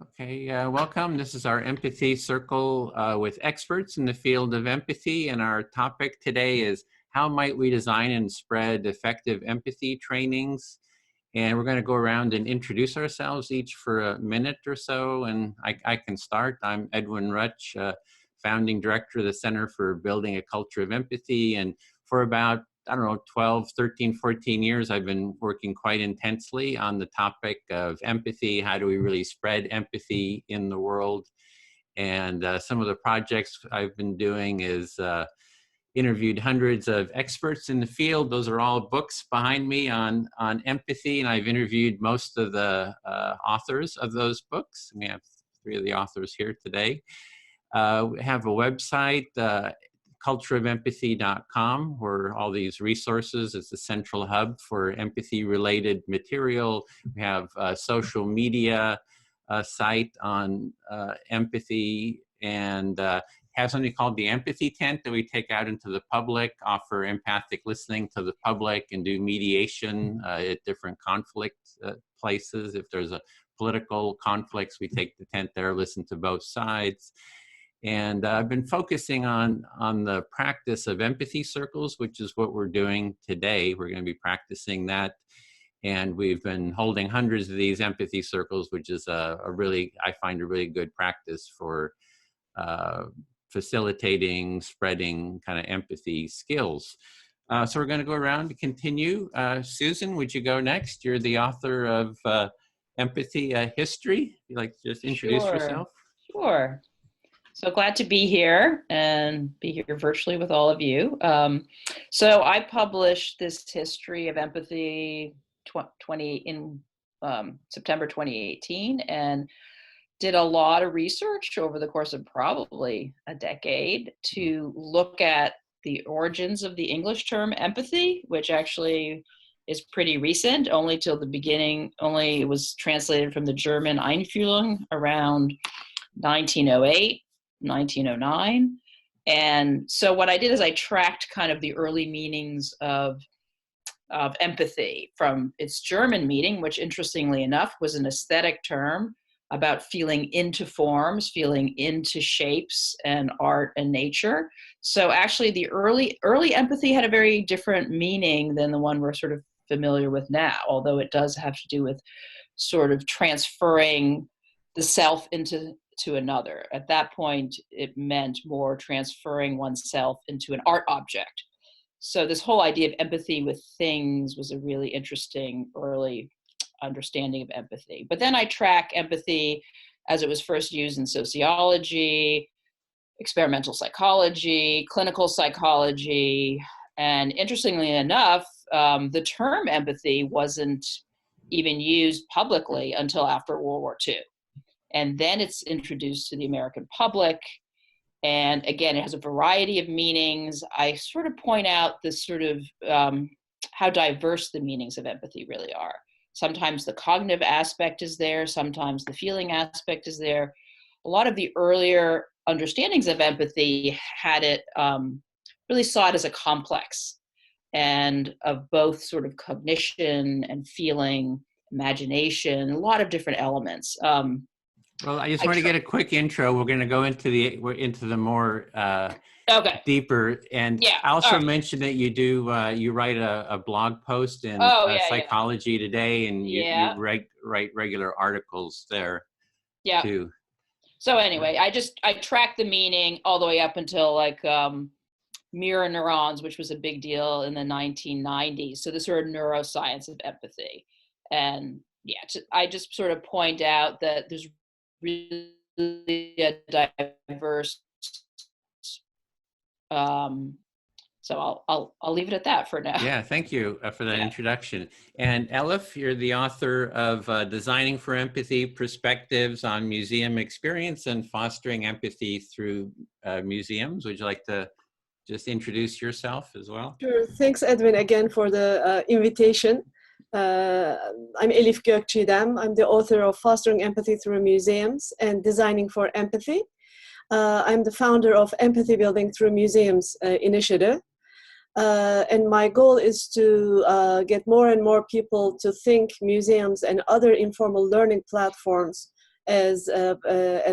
Okay, welcome. This is our Empathy Circle with experts in the field of empathy, and our topic today is how might we design and spread effective empathy trainings? And we're going to go around and introduce ourselves each for a minute or so, and I can start. I'm Edwin Rutsch, founding director of the Center for Building a Culture of Empathy, and for about I don't know, 12, 13, 14 years, I've been working quite intensely on the topic of empathy. How do we really spread empathy in the world? And some of the projects I've been doing is interviewed hundreds of experts in the field. Those are all books behind me on empathy. And I've interviewed most of the authors of those books. We have three of the authors here today. We have a website, cultureofempathy.com, where all these resources. It's the central hub for empathy-related material. We have a social media site on empathy, and have something called the Empathy Tent that we take out into the public, offer empathic listening to the public, and do mediation at different conflict places. If there's a political conflicts, we take the tent there, listen to both sides. And I've been focusing on the practice of empathy circles, which is what we're doing today. We're going to be practicing that. And we've been holding hundreds of these empathy circles, which is I find a really good practice for facilitating, spreading kind of empathy skills. So we're going to go around to continue. Susan, would you go next? You're the author of Empathy History. You'd like to just introduce yourself? Sure. So glad to be here and be here virtually with all of you. So I published this history of empathy in September 2018 and did a lot of research over the course of probably a decade to look at the origins of the English term empathy, which actually is pretty recent, only it was translated from the German Einfühlung around 1908. 1909. And so what I did is I tracked kind of the early meanings of empathy from its German meaning, which interestingly enough was an aesthetic term about feeling into forms, feeling into shapes and art and nature. So actually the early empathy had a very different meaning than the one we're sort of familiar with now, although it does have to do with sort of transferring the self into another. At that point, it meant more transferring oneself into an art object. So this whole idea of empathy with things was a really interesting early understanding of empathy. But then I track empathy as it was first used in sociology, experimental psychology, clinical psychology, and interestingly enough, the term empathy wasn't even used publicly until after World War II. And then it's introduced to the American public. And again, it has a variety of meanings. I sort of point out this sort of how diverse the meanings of empathy really are. Sometimes the cognitive aspect is there. Sometimes the feeling aspect is there. A lot of the earlier understandings of empathy had it, really saw it as a complex and of both sort of cognition and feeling, imagination, a lot of different elements. Well, I just want to get a quick intro. We're going to go into the more deeper. And yeah, I also mentioned that you write a blog post in Psychology Today, and you write regular articles there too. So anyway, I track the meaning all the way up until like mirror neurons, which was a big deal in the 1990s. So the sort of neuroscience of empathy. And I just sort of point out that there's really a diverse, so I'll leave it at that for now. Yeah, thank you for that introduction. And Elif, you're the author of Designing for Empathy, Perspectives on Museum Experience and Fostering Empathy Through Museums. Would you like to just introduce yourself as well? Sure. Thanks, Edwin, again for the invitation. I'm Elif Gokcigdem. I'm the author of Fostering Empathy Through Museums and Designing for Empathy. I'm the founder of Empathy Building Through Museums initiative. And my goal is to get more and more people to think museums and other informal learning platforms as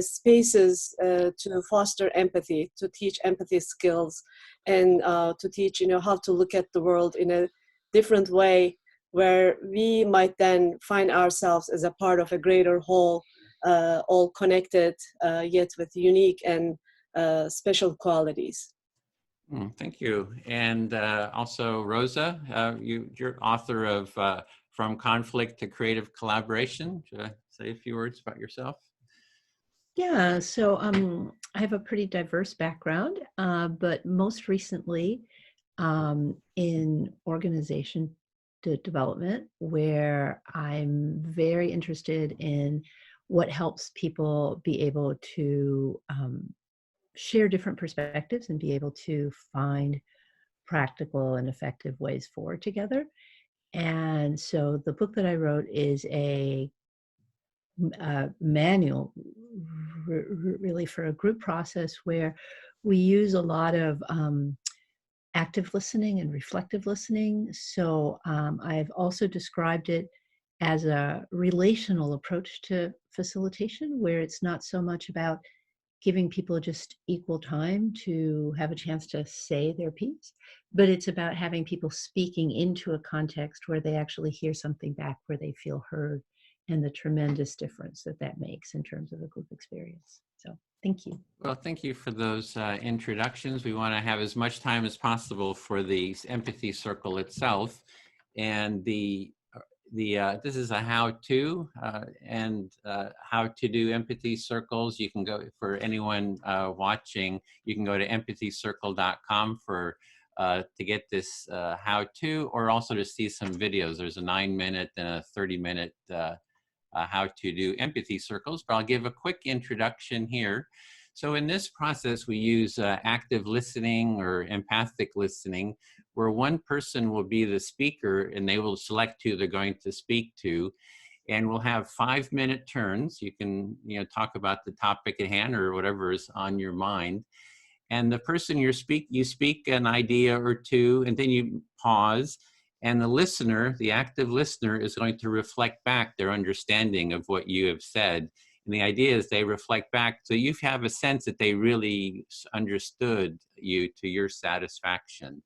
spaces to foster empathy, to teach empathy skills, and to teach, how to look at the world in a different way, where we might then find ourselves as a part of a greater whole, all connected, yet with unique and special qualities. Thank you. And also, Rosa, you're author of From Conflict to Creative Collaboration. Should I say a few words about yourself? Yeah, so I have a pretty diverse background, but most recently in organization development, where I'm very interested in what helps people be able to share different perspectives and be able to find practical and effective ways forward together. And so the book that I wrote is a manual really for a group process where we use a lot of active listening and reflective listening. So I've also described it as a relational approach to facilitation, where it's not so much about giving people just equal time to have a chance to say their piece, but it's about having people speaking into a context where they actually hear something back, where they feel heard, and the tremendous difference that that makes in terms of a group experience. So thank you. Well, thank you for those introductions. We want to have as much time as possible for the empathy circle itself. And this is a how-to and how to do empathy circles. You can go, for anyone watching, you can go to empathycircle.com for to get this how-to, or also to see some videos. There's a 9-minute and a 30-minute how to do empathy circles, but I'll give a quick introduction here. So in this process, we use active listening or empathic listening, where one person will be the speaker and they will select who they're going to speak to. And we'll have 5-minute turns. You can talk about the topic at hand or whatever is on your mind. And the person you speak an idea or two, and then you pause. And the listener, the active listener, is going to reflect back their understanding of what you have said. And the idea is they reflect back, so you have a sense that they really understood you to your satisfaction.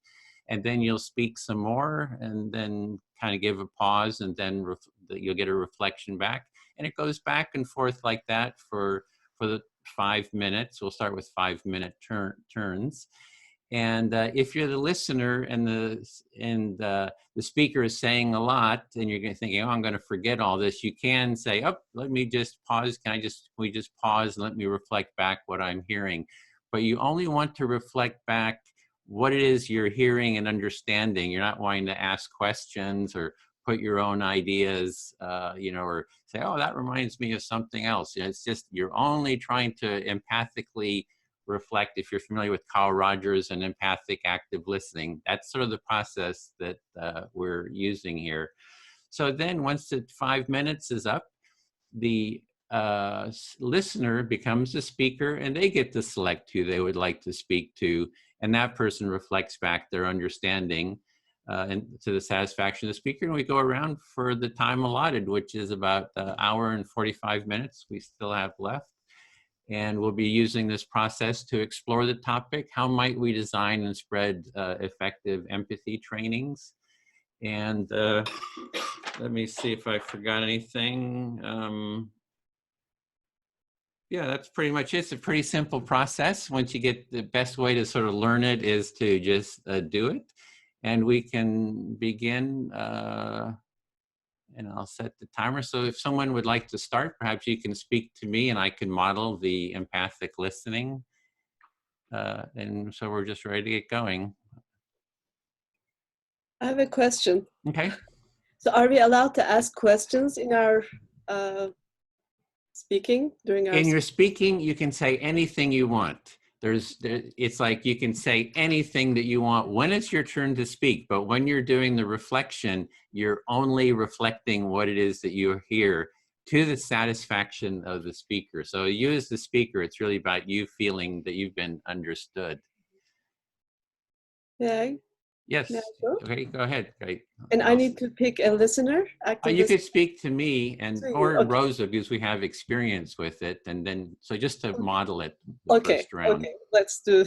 And then you'll speak some more, and then kind of give a pause, and then you'll get a reflection back. And it goes back and forth like that for the 5 minutes. We'll start with 5-minute turns. And if you're the listener and the speaker is saying a lot, and you're thinking, oh, I'm going to forget all this, you can say, oh, let me just pause. Can we just pause and let me reflect back what I'm hearing? But you only want to reflect back what it is you're hearing and understanding. You're not wanting to ask questions or put your own ideas, or say, oh, that reminds me of something else. It's just, you're only trying to empathically reflect. If you're familiar with Carl Rogers and empathic active listening, that's sort of the process that we're using here. So then once the 5 minutes is up, the listener becomes the speaker, and they get to select who they would like to speak to, and that person reflects back their understanding and to the satisfaction of the speaker. And we go around for the time allotted, which is about an hour and 45 minutes we still have left. And we'll be using this process to explore the topic, how might we design and spread effective empathy trainings? And let me see if I forgot anything. Yeah, that's pretty much it. It's a pretty simple process. Once you get, the best way to sort of learn it is to just do it. And we can begin, and I'll set the timer. So if someone would like to start, perhaps you can speak to me and I can model the empathic listening. And so we're just ready to get going. I have a question. Okay. So are we allowed to ask questions in our speaking, during our In your speaking, you can say anything you want. It's like you can say anything that you want when it's your turn to speak, but when you're doing the reflection, you're only reflecting what it is that you hear to the satisfaction of the speaker. So you as the speaker, it's really about you feeling that you've been understood. Yeah, Yes. May I go? Okay, go ahead. Great. And I need to pick a listener, active You listener. could speak to me and To you, or okay. Rosa because we have experience with it, and then so just to model it the Okay, first round. okay, let's do.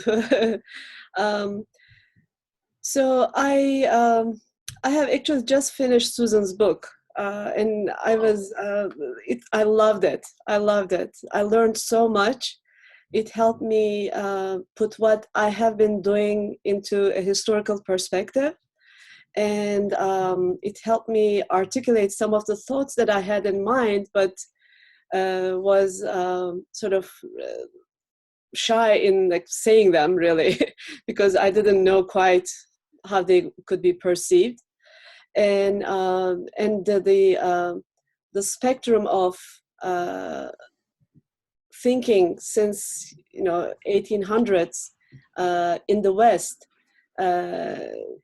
So I have actually just finished Susan's book, and I loved it. I loved it. I learned so much. It helped me put what I have been doing into a historical perspective, and it helped me articulate some of the thoughts that I had in mind, but was sort of shy in like saying them really because I didn't know quite how they could be perceived, and the spectrum of thinking since 1800s in the West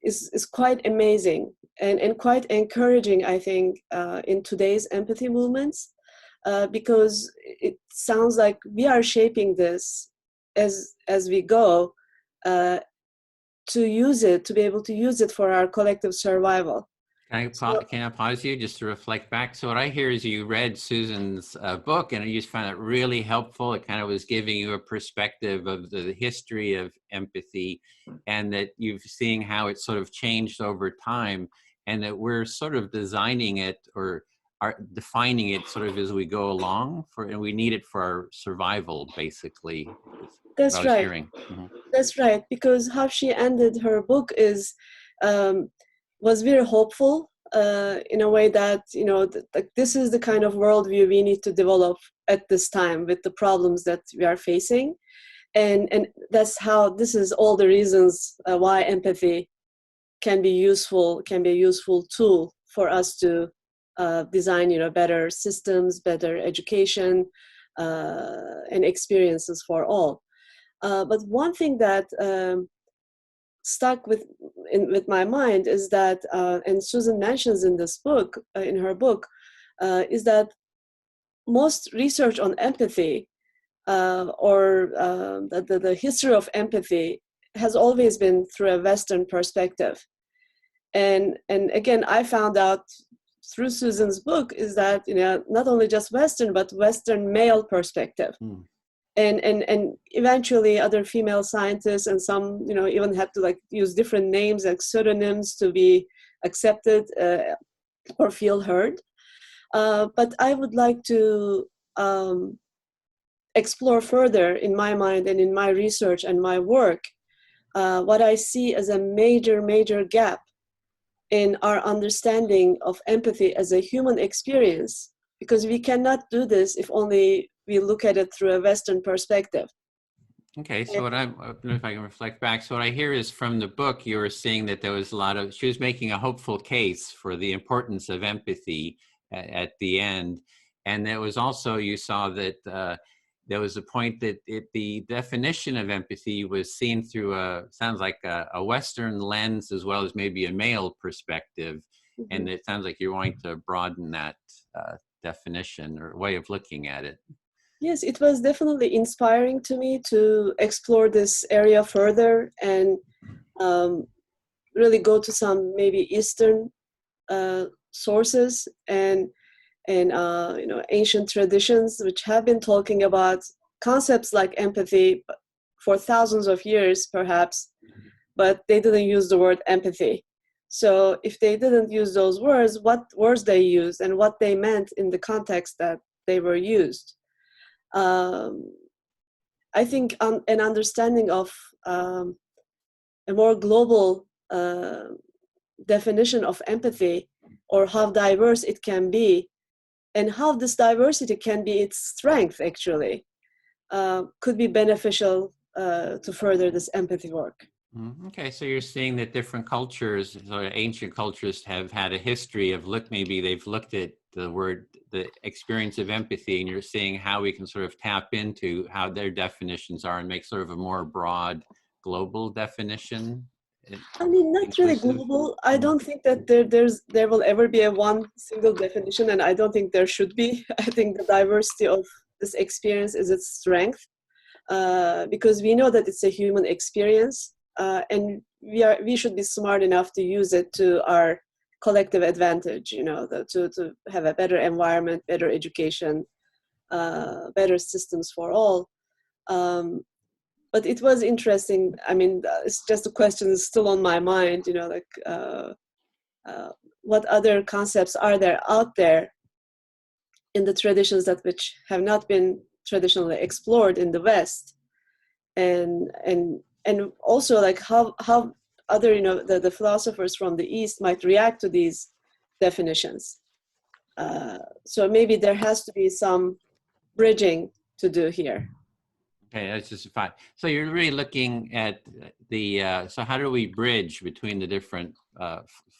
is quite amazing and quite encouraging, I think, in today's empathy movements, because it sounds like we are shaping this as we go, to use it, to be able to use it for our collective survival. Can I pause you just to reflect back? So what I hear is you read Susan's book and you just found it really helpful. It kind of was giving you a perspective of the history of empathy, and that you've seen how it sort of changed over time, and that we're sort of designing it or are defining it sort of as we go along, and we need it for our survival, basically. That's right. Mm-hmm. That's right, because how she ended her book was very hopeful, in a way that this is the kind of worldview we need to develop at this time with the problems that we are facing, and this is all the reasons why empathy can be a useful tool for us to design better systems, better education, and experiences for all. But one thing that stuck with my mind is that, and Susan mentions in this book, in her book, is that most research on empathy, or the history of empathy, has always been through a Western perspective. And again, I found out through Susan's book is that not only just Western, but Western male perspective. Mm. And eventually other female scientists and some even had to use different names like pseudonyms to be accepted or feel heard. But I would like to explore further in my mind and in my research and my work what I see as a major gap in our understanding of empathy as a human experience, because we cannot do this if only we look at it through a Western perspective. Okay, so if I can reflect back, so what I hear is from the book, you were seeing that there was she was making a hopeful case for the importance of empathy at the end. And there was also, you saw that there was a point that the definition of empathy was seen through sounds like a Western lens as well as maybe a male perspective. Mm-hmm. And it sounds like you're wanting to broaden that definition or way of looking at it. Yes, it was definitely inspiring to me to explore this area further and really go to some maybe Eastern sources and ancient traditions which have been talking about concepts like empathy for thousands of years perhaps, but they didn't use the word empathy. So if they didn't use those words, what words they used and what they meant in the context that they were used. I think an understanding of a more global definition of empathy, or how diverse it can be, and how this diversity can be its strength actually, could be beneficial to further this empathy work. Okay, so you're seeing that different cultures, sort of ancient cultures, have had a history of maybe they've looked at the experience of empathy, and you're seeing how we can sort of tap into how their definitions are and make sort of a more broad global definition. I mean, not really global. I don't think that there will ever be a one single definition, and I don't think there should be. I think the diversity of this experience is its strength, because we know that it's a human experience, and we should be smart enough to use it to our collective advantage, you know, to have a better environment, better education, better systems for all. But it was interesting. I mean, it's just a question that's still on my mind, you know, like what other concepts are there out there in the traditions that which have not been traditionally explored in the West, and also like how other, you know, the philosophers from the East might react to these definitions. So maybe there has to be some bridging to do here. Okay, that's just fine. So you're really looking at the, so how do we bridge between the different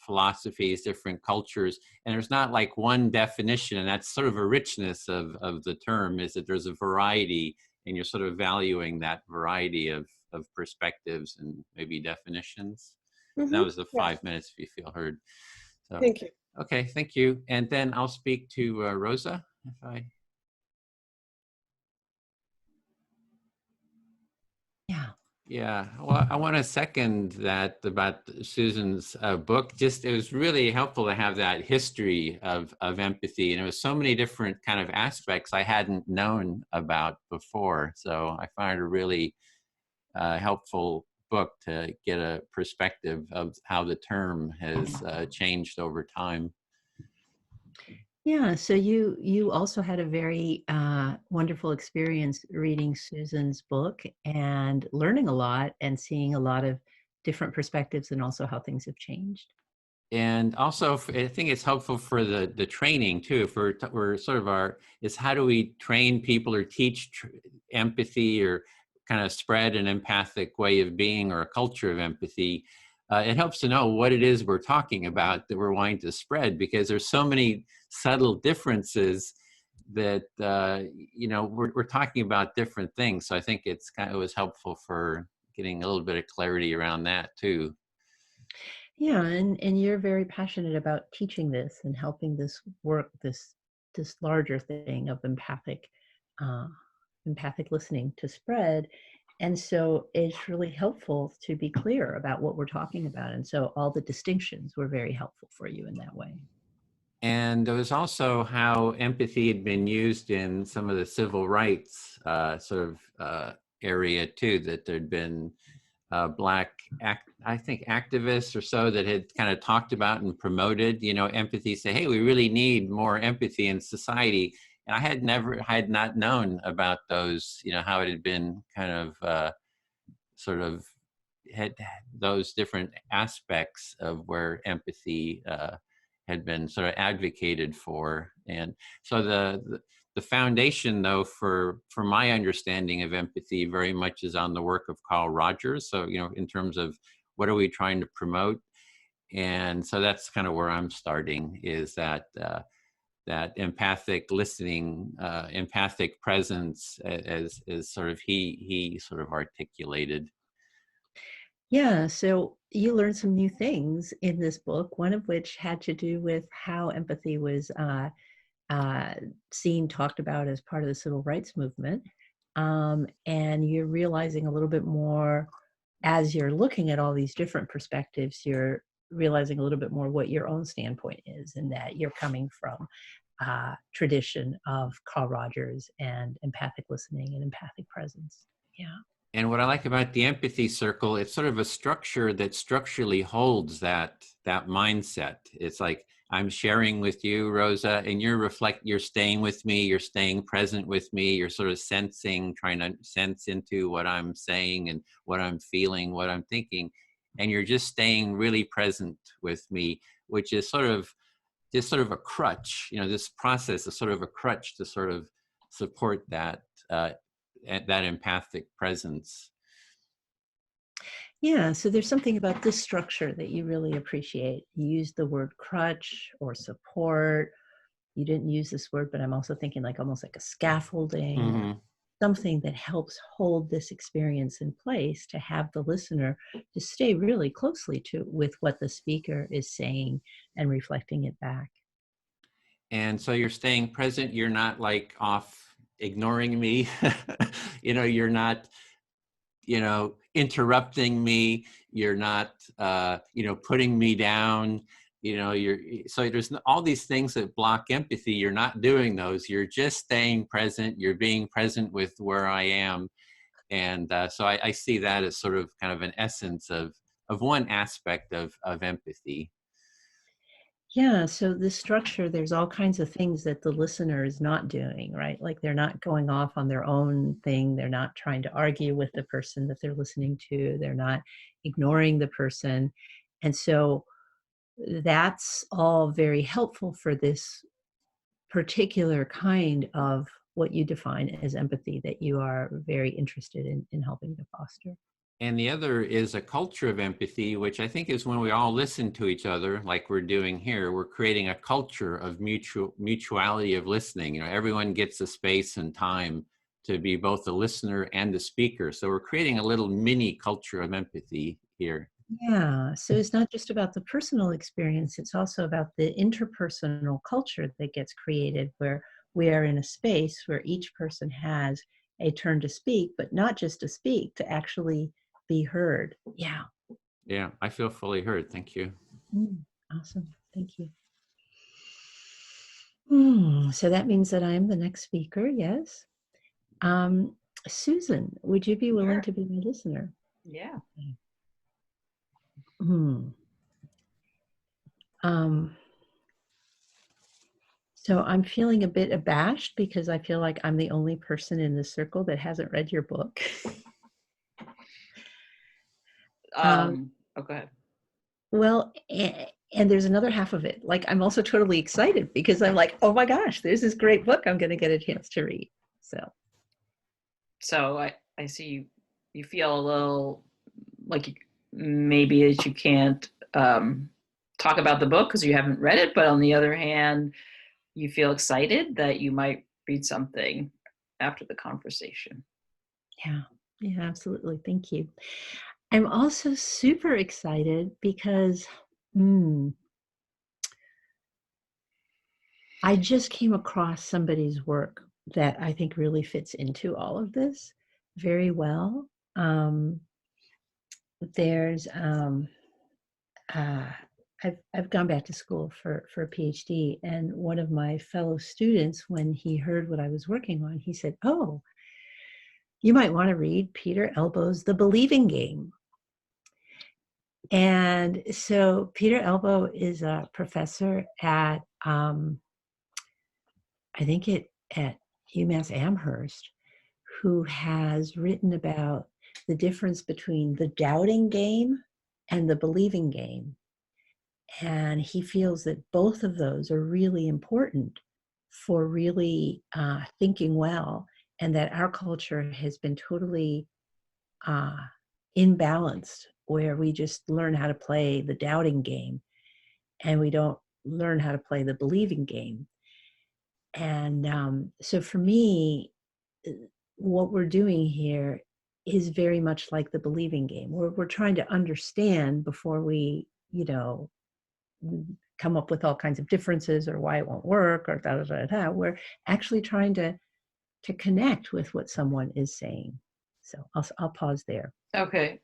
philosophies, different cultures? And there's not like one definition, and that's sort of a richness of the term, is that there's a variety, and you're sort of valuing that variety of perspectives and maybe definitions. Mm-hmm. That was the Yes. 5 minutes, if you feel heard. So, Thank you. okay, thank you. And then I'll speak to Rosa, if I... Yeah, well, I want to second that about Susan's book. Just, it was really helpful to have that history of empathy, and it was so many different kind of aspects I hadn't known about before. So I find it a really helpful book to get a perspective of how the term has changed over time. Yeah, so you also had a very wonderful experience reading Susan's book and learning a lot and seeing a lot of different perspectives and also how things have changed. And also, I think it's helpful for the training too. If we're sort of is how do we train people or teach empathy or kind of spread an empathic way of being or a culture of empathy? It helps to know what it is we're talking about that we're wanting to spread, because there's so many subtle differences that you know, we're talking about different things. So I think it was helpful for getting a little bit of clarity around that too. Yeah, and you're very passionate about teaching this and helping this work, this larger thing of empathic listening to spread. And so it's really helpful to be clear about what we're talking about. And so all the distinctions were very helpful for you in that way. And there was also how empathy had been used in some of the civil rights area too, that there'd been Black, I think, activists or so that had kind of talked about and promoted, you know, empathy, say, hey, we really need more empathy in society. And I had not known about those, you know, how it had been kind of had those different aspects of where empathy had been sort of advocated for. And so the foundation, though, for my understanding of empathy very much is on the work of Carl Rogers. So, you know, in terms of what are we trying to promote? And so that's kind of where I'm starting, is that that empathic listening, empathic presence, as sort of he sort of articulated. Yeah, so you learned some new things in this book, one of which had to do with how empathy was seen, talked about as part of the civil rights movement. And you're realizing a little bit more as you're looking at all these different perspectives, you're realizing a little bit more what your own standpoint is, and that you're coming from tradition of Carl Rogers and empathic listening and empathic presence. Yeah. And what I like about the empathy circle, it's sort of a structure that structurally holds that mindset. It's like, I'm sharing with you, Rosa, and you're staying with me, you're staying present with me, you're sort of sensing, trying to sense into what I'm saying and what I'm feeling, what I'm thinking. And you're just staying really present with me, which is sort of a crutch. You know, this process is sort of a crutch to sort of support that that empathic presence. Yeah, so there's something about this structure that you really appreciate. You used the word crutch or support. You didn't use this word, but I'm also thinking like almost like a scaffolding, Mm-hmm. something that helps hold this experience in place to have the listener to stay really closely with what the speaker is saying and reflecting it back. And so you're staying present. You're not like off ignoring me. You know, you're not interrupting me. You're not, putting me down. So there's all these things that block empathy. You're not doing those. You're just staying present. You're being present with where I am. And so I see that as sort of kind of an essence of one aspect of empathy. Yeah, so the structure, there's all kinds of things that the listener is not doing, right? Like they're not going off on their own thing. They're not trying to argue with the person that they're listening to. They're not ignoring the person. And so that's all very helpful for this particular kind of what you define as empathy that you are very interested in helping to foster. And the other is a culture of empathy, which I think is when we all listen to each other, like we're doing here, we're creating a culture of mutuality of listening. Everyone gets a space and time to be both the listener and the speaker. So we're creating a little mini culture of empathy here. Yeah, so it's not just about the personal experience, it's also about the interpersonal culture that gets created where we are in a space where each person has a turn to speak, but not just to speak, to actually be heard. Yeah. Yeah, I feel fully heard. Thank you. Awesome. Thank you. So that means that I'm the next speaker, yes. Susan, would you be willing to be my listener? Yeah. So I'm feeling a bit abashed because I feel like I'm the only person in this circle that hasn't read your book. Go ahead. Well, and there's another half of it. Like, I'm also totally excited because I'm like, oh my gosh, there's this great book I'm going to get a chance to read. So I see you feel a little like maybe that you can't talk about the book because you haven't read it, but on the other hand, you feel excited that you might read something after the conversation. Yeah, absolutely. Thank you. I'm also super excited because I just came across somebody's work that I think really fits into all of this very well. I've gone back to school for a PhD, and one of my fellow students, when he heard what I was working on, he said, "Oh, you might want to read Peter Elbow's The Believing Game." And so Peter Elbow is a professor at at UMass Amherst, who has written about the difference between the doubting game and the believing game. And he feels that both of those are really important for really thinking well, and that our culture has been totally imbalanced, where we just learn how to play the doubting game and we don't learn how to play the believing game. And so for me, what we're doing here is very much like the believing game. We're trying to understand before we, come up with all kinds of differences or why it won't work or da da da da. We're actually trying to connect with what someone is saying. So I'll pause there. Okay.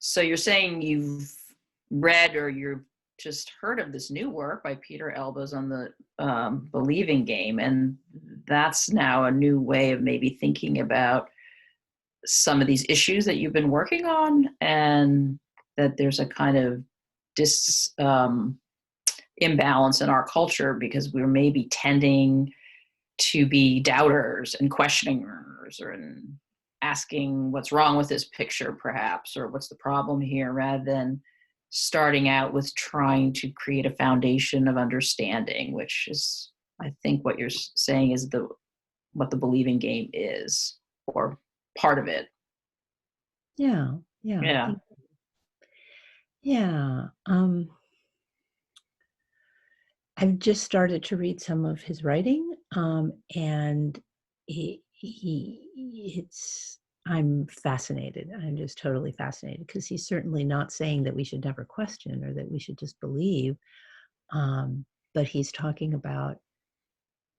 So you're saying you've read or you've just heard of this new work by Peter Elbows on the believing game, and that's now a new way of maybe thinking about some of these issues that you've been working on, and that there's a kind of imbalance in our culture because we're maybe tending to be doubters and questioners or asking what's wrong with this picture perhaps, or what's the problem here, rather than starting out with trying to create a foundation of understanding, which is, I think what you're saying is what the believing game is, or part of it. Yeah. I've just started to read some of his writing, and I'm fascinated. I'm just totally fascinated because he's certainly not saying that we should never question or that we should just believe, but he's talking about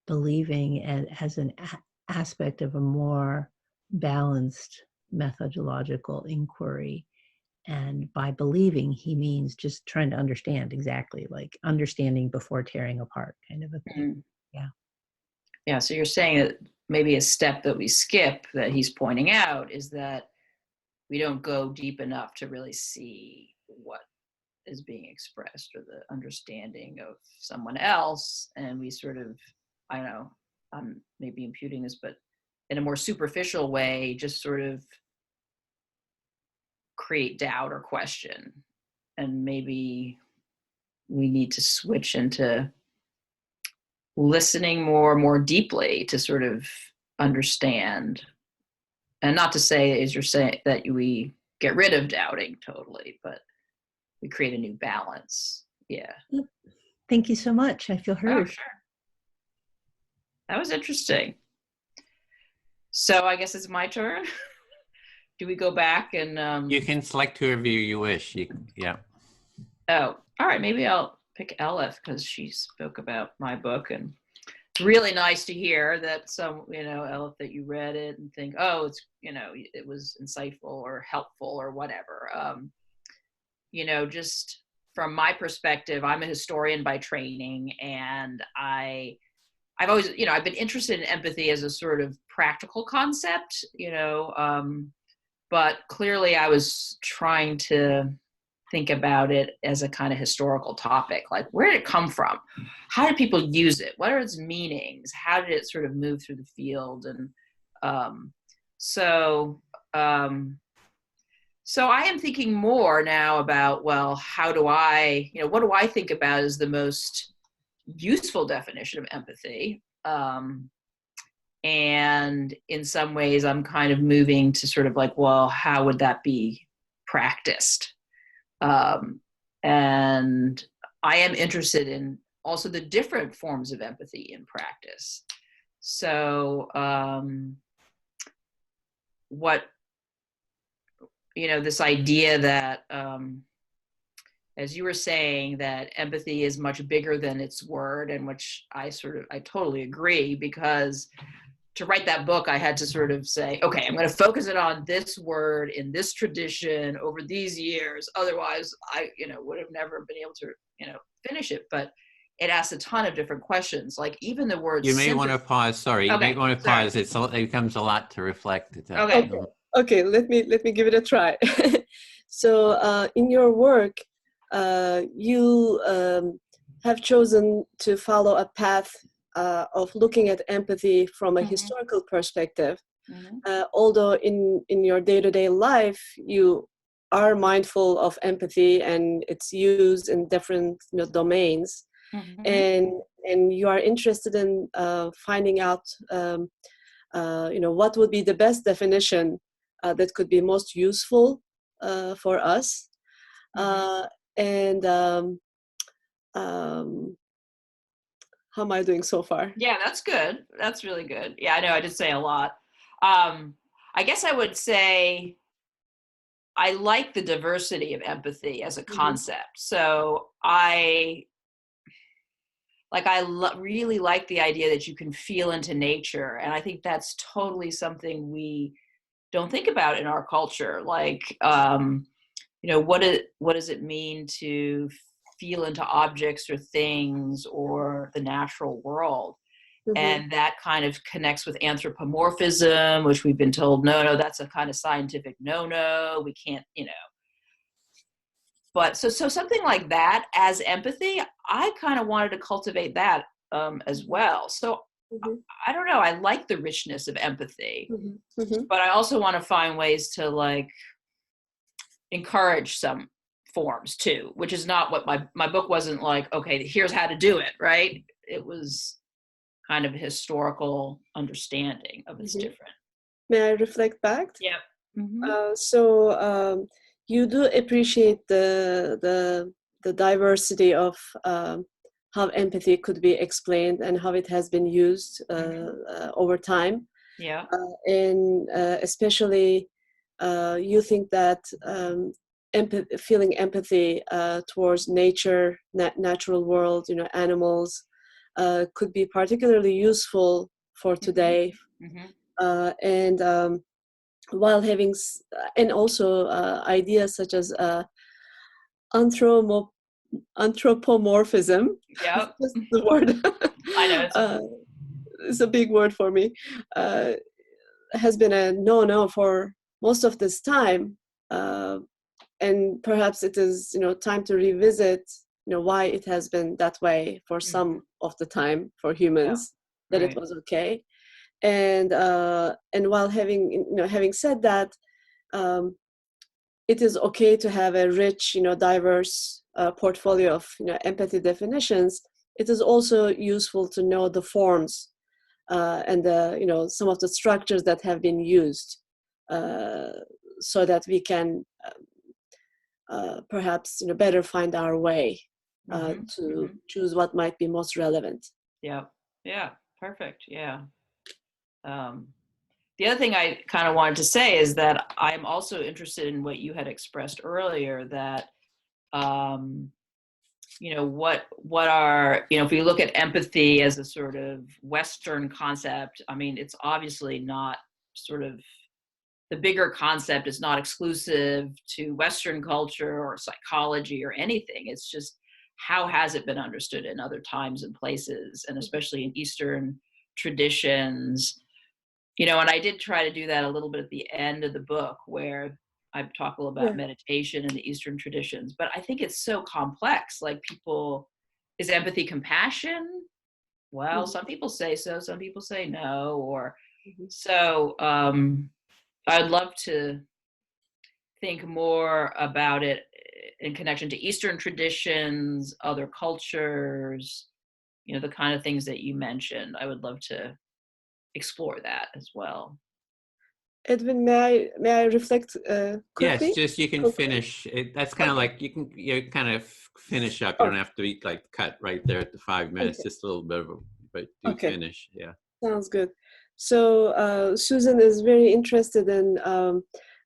believing as an aspect of a more balanced methodological inquiry. And by believing, he means just trying to understand exactly, like understanding before tearing apart kind of a thing. Yeah. Yeah, so you're saying that maybe a step that we skip that he's pointing out is that we don't go deep enough to really see what is being expressed or the understanding of someone else. And we sort of, I don't know, I'm maybe imputing this, but in a more superficial way, just sort of create doubt or question. And maybe we need to switch into listening more deeply to sort of understand. And not to say, as you're saying, that we get rid of doubting totally, but we create a new balance. Yeah. Thank you so much. I feel heard. Oh, sure. That was interesting. So I guess it's my turn. Do we go back and You can select whoever you wish. Yeah. Oh, all right. Maybe I'll pick Elif because she spoke about my book, and it's really nice to hear that Elif, that you read it and think, oh, it's, it was insightful or helpful or whatever. Just from my perspective, I'm a historian by training, and I've always, I've been interested in empathy as a sort of practical concept, but clearly I was trying to think about it as a kind of historical topic. Like, where did it come from? How did people use it? What are its meanings? How did it sort of move through the field? And so I am thinking more now about, well, how do I, what do I think about as the most useful definition of empathy? And in some ways I'm kind of moving to sort of like, well, how would that be practiced? And I am interested in also the different forms of empathy in practice. So this idea that, as you were saying, that empathy is much bigger than its word, and which I totally agree, because to write that book, I had to sort of say, okay, I'm going to focus it on this word in this tradition over these years. Otherwise, I, would have never been able to, finish it. But it asks a ton of different questions, like even the word. You may want to pause. Sorry, you may want to pause. It becomes a lot to reflect. Okay. Let me give it a try. So in your work, you have chosen to follow a path of looking at empathy from a historical perspective. Although in your day-to-day life, you are mindful of empathy and its use in different domains, and you are interested in finding out what would be the best definition that could be most useful for us. How am I doing so far? Yeah, that's good. That's really good. Yeah, I know I did say a lot. I guess I would say I like the diversity of empathy as a concept. So I really like the idea that you can feel into nature. And I think that's totally something we don't think about in our culture. Like, what does it mean to feel into objects or things or the natural world? And that kind of connects with anthropomorphism, which we've been told, no, that's a kind of scientific no, we can't, But so something like that as empathy, I kind of wanted to cultivate that as well. So I don't know, I like the richness of empathy, but I also want to find ways to like encourage some forms too, which is not what my book wasn't like, okay, here's how to do it, right? It was kind of a historical understanding of it's different. May I reflect back? Yeah. So you do appreciate the diversity of how empathy could be explained and how it has been used over time. Yeah. And especially you think that feeling empathy towards nature, natural world, animals, could be particularly useful for today. And while having, and also ideas such as anthropomorphism. Yep. Just the word. I know. It's a big word for me. Has been a no-no for most of this time, and perhaps it is, time to revisit, why it has been that way for some of the time for humans, that Right. it was okay. And while having said that, it is okay to have a rich, diverse portfolio of, empathy definitions. It is also useful to know the forms and the, some of the structures that have been used, so that we can perhaps, better find our way to choose what might be most relevant. Yeah. Yeah. Perfect. Yeah. The other thing I kind of wanted to say is that I'm also interested in what you had expressed earlier, that what are, if we look at empathy as a sort of Western concept, I mean, it's obviously not sort of, the bigger concept is not exclusive to Western culture or psychology or anything. It's just, how has it been understood in other times and places, and especially in Eastern traditions? And I did try to do that a little bit at the end of the book, where I talk a little about meditation and the Eastern traditions, but I think it's so complex. Like, is empathy compassion? Well, some people say so, some people say no, or so. I'd love to think more about it in connection to Eastern traditions, other cultures, the kind of things that you mentioned. I would love to explore that as well. Edwin, may I reflect quickly? Yes, just you can finish. That's kind of like you kind of finish up. You don't have to be like cut right there at the 5 minutes. Just a little bit of but do finish. Yeah. Sounds good. So Susan is very interested in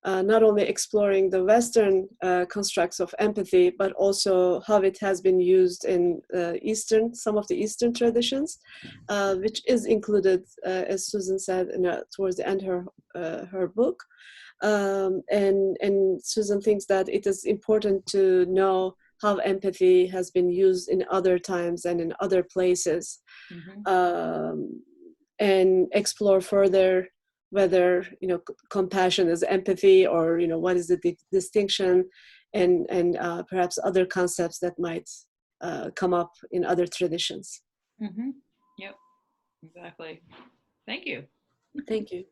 not only exploring the Western constructs of empathy, but also how it has been used in some of the Eastern traditions, which is included, as Susan said, towards the end of her book. And Susan thinks that it is important to know how empathy has been used in other times and in other places, and explore further whether compassion is empathy, or what is the distinction, and perhaps other concepts that might come up in other traditions. Yep, exactly. Thank you. Thank you.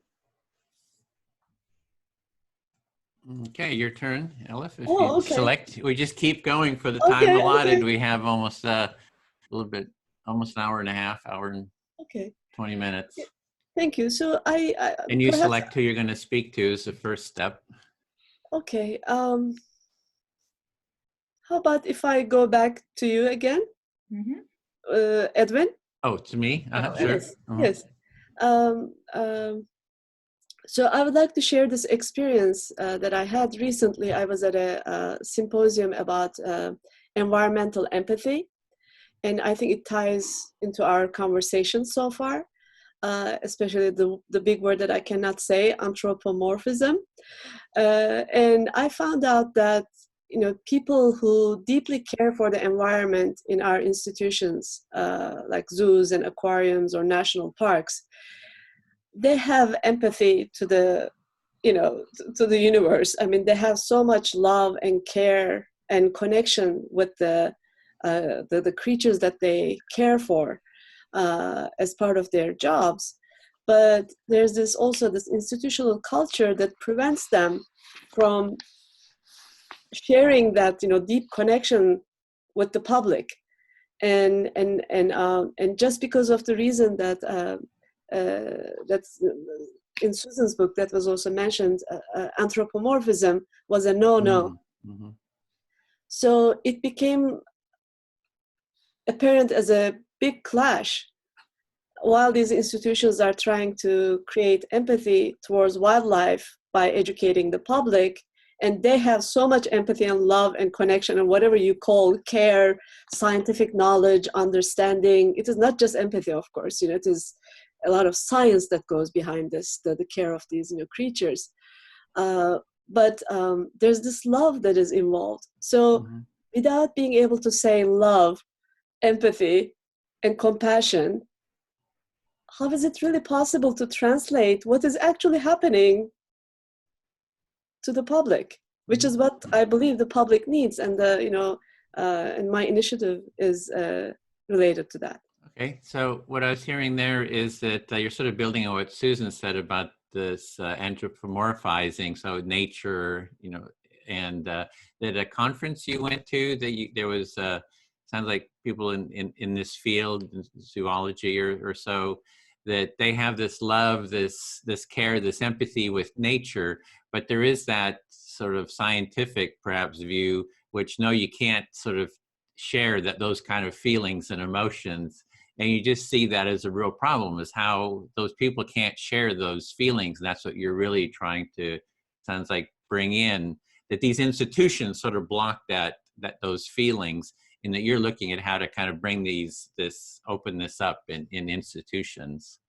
Okay, your turn, Elif. If Oh, you okay. select, we just keep going for the time allotted. Okay. We have almost almost an hour and a half, hour and 20 minutes. Thank you. So and you select who you're going to speak to is the first step. Okay. How about if I go back to you again, Edwin? Oh, to me? Sure. Yes. Yes. So I would like to share this experience that I had recently. I was at a symposium about environmental empathy, and I think it ties into our conversation so far, especially the big word that I cannot say, anthropomorphism. And I found out that people who deeply care for the environment in our institutions, like zoos and aquariums or national parks, they have empathy to the to the universe. I mean, they have so much love and care and connection with the creatures that they care for as part of their jobs. But there's also this institutional culture that prevents them from sharing that deep connection with the public, and just because of the reason that that's in Susan's book that was also mentioned, anthropomorphism was a no-no. So it became apparent as a big clash. While these institutions are trying to create empathy towards wildlife by educating the public, and they have so much empathy and love and connection and whatever you call care, scientific knowledge, understanding. It is not just empathy, of course. It is a lot of science that goes behind this, the care of these creatures. But there's this love that is involved. So without being able to say love, empathy, and compassion, how is it really possible to translate what is actually happening to the public, which is what I believe the public needs, and and my initiative is related to that. Okay, so what I was hearing there is that you're sort of building on what Susan said about this anthropomorphizing, so nature, and that a conference you went to, that there was, sounds like people in this field, zoology or so, that they have this love, this care, this empathy with nature, but there is that sort of scientific, perhaps, view, which no, you can't sort of share those kind of feelings and emotions. And you just see that as a real problem, is how those people can't share those feelings. And that's what you're really trying to, sounds like, bring in, that these institutions sort of block those feelings, and that you're looking at how to kind of bring open this up in institutions.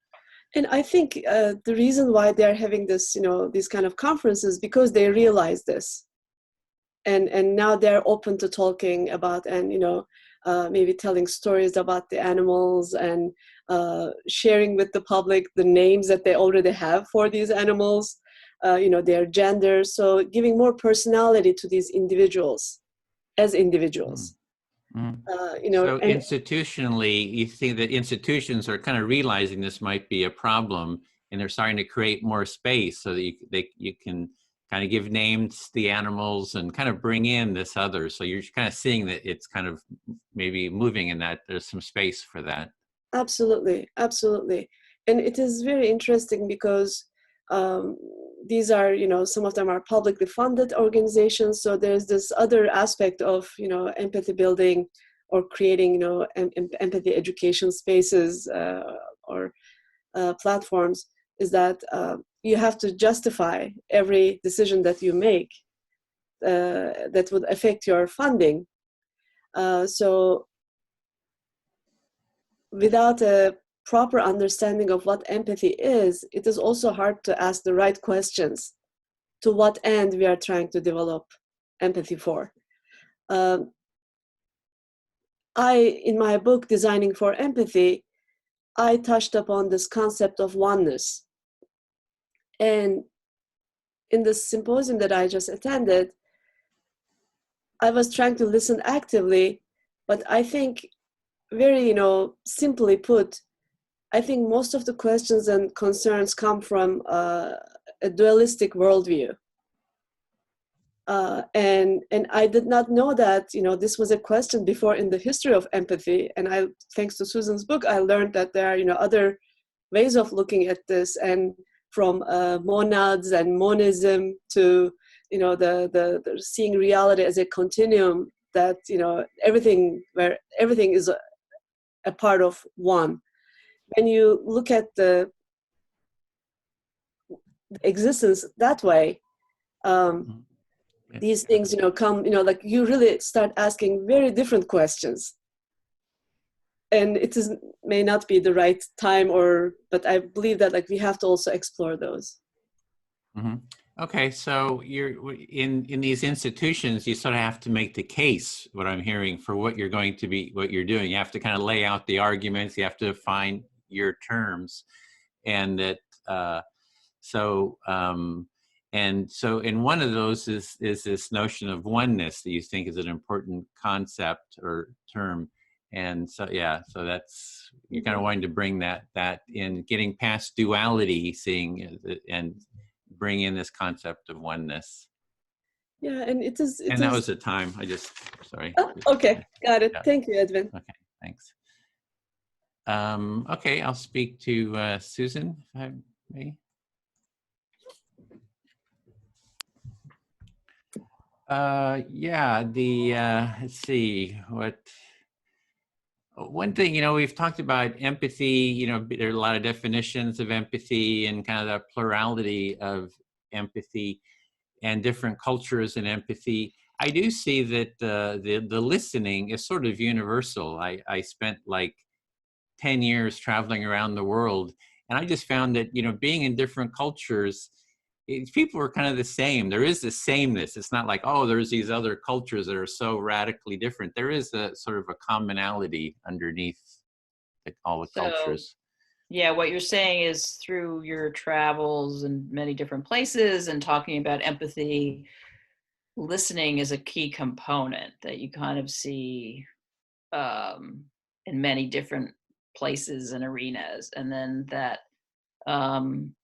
And I think the reason why they're having this, these kind of conferences, because they realize this. And now they're open to talking about, and maybe telling stories about the animals, and sharing with the public the names that they already have for these animals, their gender. So giving more personality to these individuals as individuals. So institutionally, you think that institutions are kind of realizing this might be a problem, and they're starting to create more space so that you can kind of give names to the animals and kind of bring in this other. So you're kind of seeing that it's kind of maybe moving in that there's some space for that. Absolutely, absolutely. And it is very interesting because these are, some of them are publicly funded organizations. So there's this other aspect of, empathy building or creating, empathy education spaces or platforms, is that you have to justify every decision that you make that would affect your funding. So without a proper understanding of what empathy is, it is also hard to ask the right questions. To what end we are trying to develop empathy for? In my book, Designing for Empathy, I touched upon this concept of oneness. And in the symposium that I just attended, I was trying to listen actively, but I think very, simply put, I think most of the questions and concerns come from a dualistic worldview. And I did not know that, this was a question before in the history of empathy. And thanks to Susan's book, I learned that there are, other ways of looking at this, and from monads and monism to, the seeing reality as a continuum, that, everything is a part of one. When you look at the existence that way, these things, come, like you really start asking very different questions. And may not be the right time, but I believe that we have to also explore those. Okay, so you're in these institutions, you sort of have to make the case, what I'm hearing, for what you're doing. You have to kind of lay out the arguments, you have to find your terms, and that and one of those is this notion of oneness that you think is an important concept or term. And so, so that's, you're kind of wanting to bring that in, getting past duality, seeing and bring in this concept of oneness. Yeah, and that was the time. Sorry. Oh, okay, got it. Yeah. Thank you, Edwin. Okay, thanks. Okay, I'll speak to Susan, if I may. Let's see, one thing, we've talked about empathy, there are a lot of definitions of empathy and kind of the plurality of empathy and different cultures and empathy. I do see that the listening is sort of universal. I spent like 10 years traveling around the world, and I just found that, being in different cultures, people are kind of the same. There is this sameness. It's not like, oh, there's these other cultures that are so radically different. There is a sort of a commonality underneath all the So, cultures. yeah, what you're saying is through your travels in many different places and talking about empathy, listening is a key component that you kind of see in many different places and arenas. And then that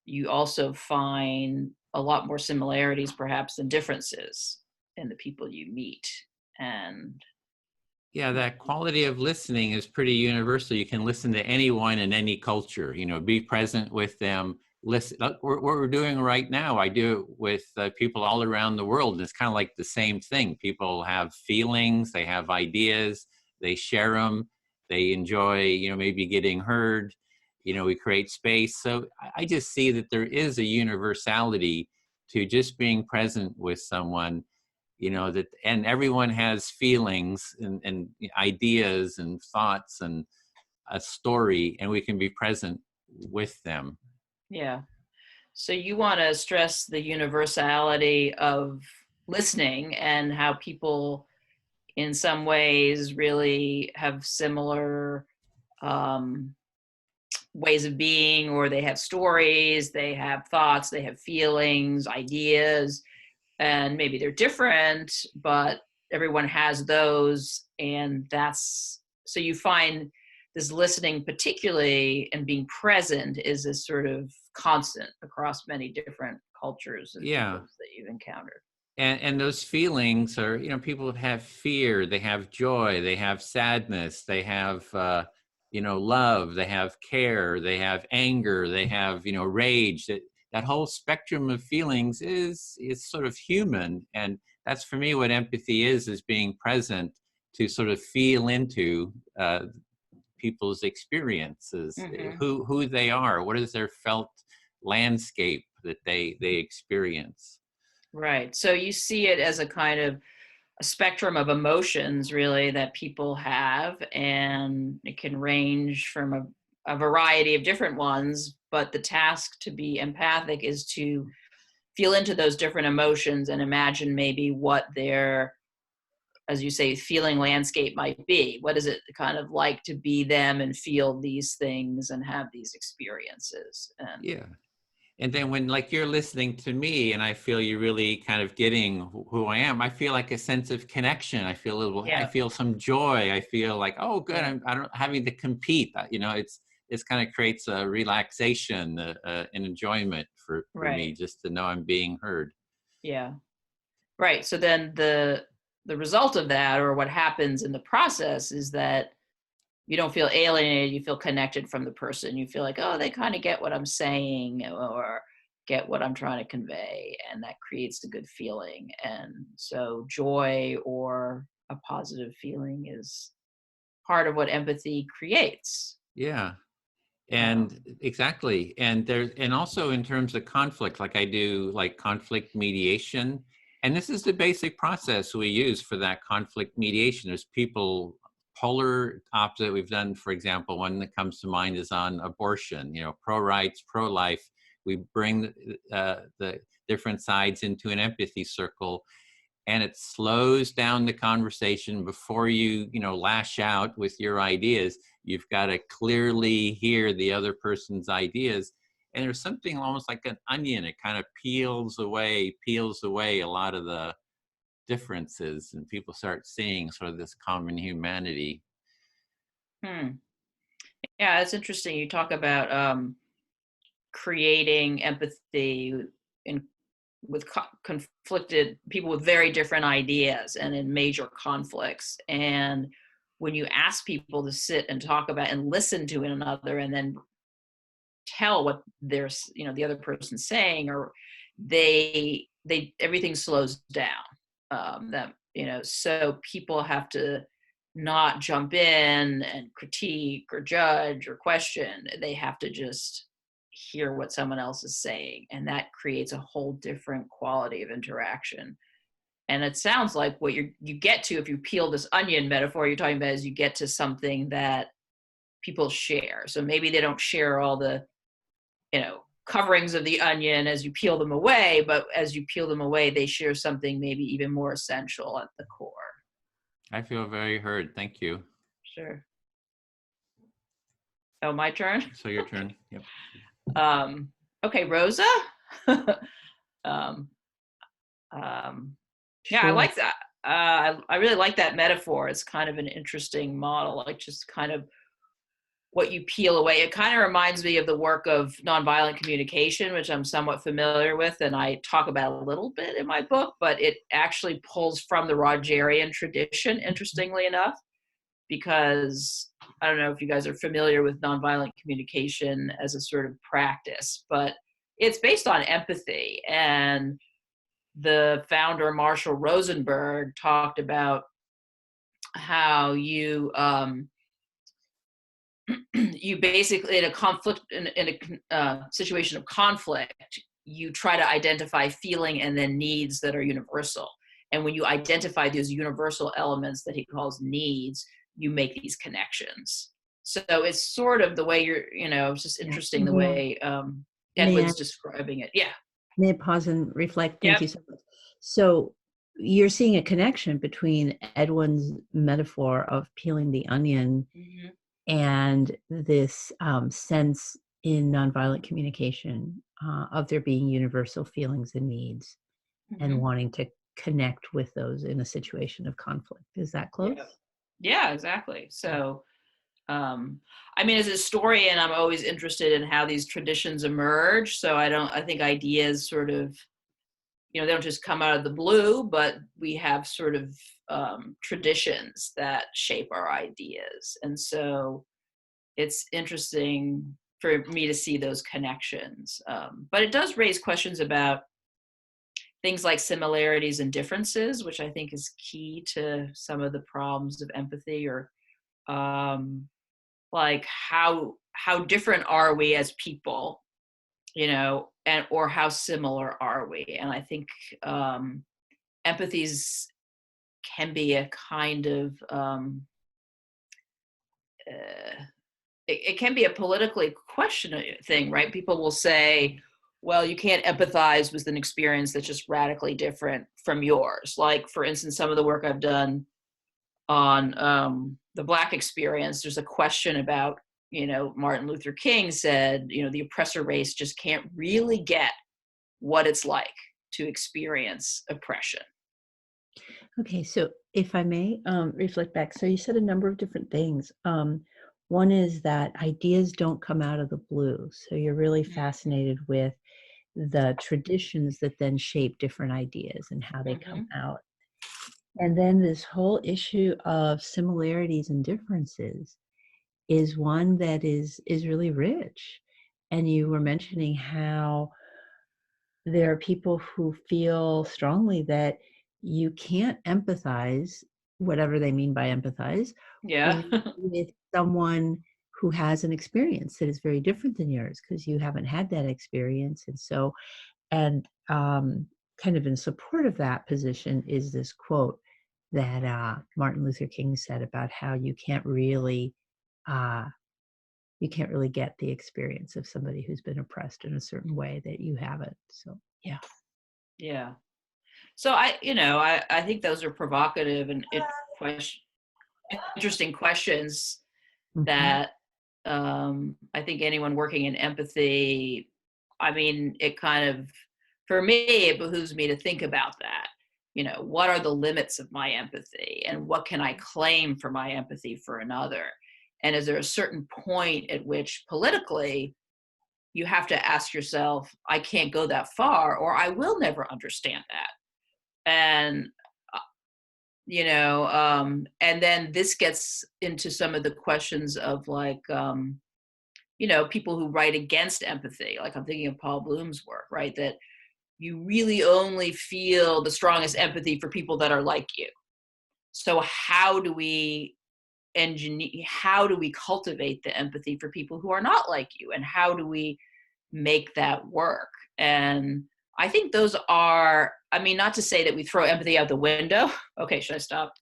you also find a lot more similarities perhaps than differences in the people you meet. And Yeah, that quality of listening is pretty universal. You can listen to anyone in any culture, be present with them. Listen, what we're doing right now, I do it with people all around the world. And it's kind of like the same thing. People have feelings, they have ideas, they share them, they enjoy, maybe getting heard. We create space. So I just see that there is a universality to just being present with someone, that, and everyone has feelings and ideas and thoughts and a story, and we can be present with them. yeah. So you want to stress the universality of listening and how people in some ways really have similar ways of being, or they have stories, they have thoughts, they have feelings, ideas, and maybe they're different, but everyone has those. And that's, so you find this listening particularly and being present is a sort of constant across many different cultures and peoples that you've encountered. And those feelings are, people have fear, they have joy, they have sadness, they have, love, they have care, they have anger, they have, rage. That whole spectrum of feelings is sort of human. And that's, for me, what empathy is being present to sort of feel into people's experiences, who they are, what is their felt landscape that they experience. Right. So you see it as a kind of a spectrum of emotions, really, that people have, and it can range from a variety of different ones. But the task to be empathic is to feel into those different emotions and imagine maybe what their, as you say, feeling landscape might be. What is it kind of like to be them and feel these things and have these experiences? And yeah. And then when, like, you're listening to me and I feel you're really kind of getting who I am, I feel like a sense of connection. I feel I feel some joy. I feel like, oh, good. I don't having to compete. It's kind of creates a relaxation, an enjoyment for me, just to know I'm being heard. Yeah. Right. So then the result of that, or what happens in the process, is that you don't feel alienated, you feel connected from the person. You feel like, oh, they kind of get what I'm saying or get what I'm trying to convey. And that creates a good feeling. And so joy or a positive feeling is part of what empathy creates. Yeah. And exactly. And also in terms of conflict, like I do like conflict mediation. And this is the basic process we use for that conflict mediation. There's people polar opposite. We've done, for example, one that comes to mind is on abortion, pro-rights, pro-life. We bring the different sides into an empathy circle, and it slows down the conversation. Before you lash out with your ideas, you've got to clearly hear the other person's ideas. And there's something almost like an onion. It kind of peels away a lot of the differences, and people start seeing sort of this common humanity. Yeah, it's interesting. You talk about creating empathy with conflicted people with very different ideas and in major conflicts. And when you ask people to sit and talk about and listen to one another and then tell what they're, the other person's saying, or they everything slows down. So people have to not jump in and critique or judge or question. They have to just hear what someone else is saying, and that creates a whole different quality of interaction. And it sounds like what you get to, if you peel this onion metaphor you're talking about, is you get to something that people share. So maybe they don't share all the coverings of the onion as you peel them away, but as you peel them away, they share something maybe even more essential at the core. I feel very heard. Thank you. Sure. Oh, my turn? So your turn. Yep. Okay, Rosa. um, yeah, I Sure. like that. I really like that metaphor. It's kind of an interesting model, like just kind of what you peel away. It kind of reminds me of the work of nonviolent communication, which I'm somewhat familiar with, and I talk about a little bit in my book, but it actually pulls from the Rogerian tradition, interestingly enough, because I don't know if you guys are familiar with nonviolent communication as a sort of practice, but it's based on empathy. And the founder, Marshall Rosenberg, talked about how you you basically, in a conflict, in a situation of conflict, you try to identify feeling and then needs that are universal. And when you identify those universal elements that he calls needs, you make these connections. So it's sort of the way it's just interesting the way Edwin's describing it. Yeah. May I pause and reflect? Thank Yep. you so much. So you're seeing a connection between Edwin's metaphor of peeling the onion and this sense in nonviolent communication of there being universal feelings and needs and wanting to connect with those in a situation of conflict. Is that close? Yeah, exactly. So, I mean, as a historian, I'm always interested in how these traditions emerge. So I think ideas sort of, they don't just come out of the blue, but we have sort of traditions that shape our ideas. And so it's interesting for me to see those connections. But it does raise questions about things like similarities and differences, which I think is key to some of the problems of empathy, or like how different are we as people, and or how similar are we? And I think empathies can be a kind of it can be a politically questionable thing, right? People will say, well, you can't empathize with an experience that's just radically different from yours. Like, for instance, some of the work I've done on the Black experience, there's a question about, Martin Luther King said, the oppressor race just can't really get what it's like to experience oppression. Okay, so if I may reflect back, so you said a number of different things. One is that ideas don't come out of the blue. So you're really fascinated with the traditions that then shape different ideas and how they come out. And then this whole issue of similarities and differences is one that is really rich. And you were mentioning how there are people who feel strongly that you can't empathize, whatever they mean by empathize, with someone who has an experience that is very different than yours because you haven't had that experience. And so, kind of in support of that position is this quote that Martin Luther King said about how you can't really get the experience of somebody who's been oppressed in a certain way that you haven't. So yeah. So I think those are provocative and interesting questions that I think anyone working in empathy, I mean, it kind of, for me, it behooves me to think about that. What are the limits of my empathy, and what can I claim for my empathy for another? And is there a certain point at which politically you have to ask yourself, I can't go that far, or I will never understand that. And and then this gets into some of the questions of like, people who write against empathy. Like, I'm thinking of Paul Bloom's work, right? That you really only feel the strongest empathy for people that are like you. So how do we cultivate the empathy for people who are not like you? And how do we make that work? And I think those are, I mean, not to say that we throw empathy out the window. Okay, should I stop?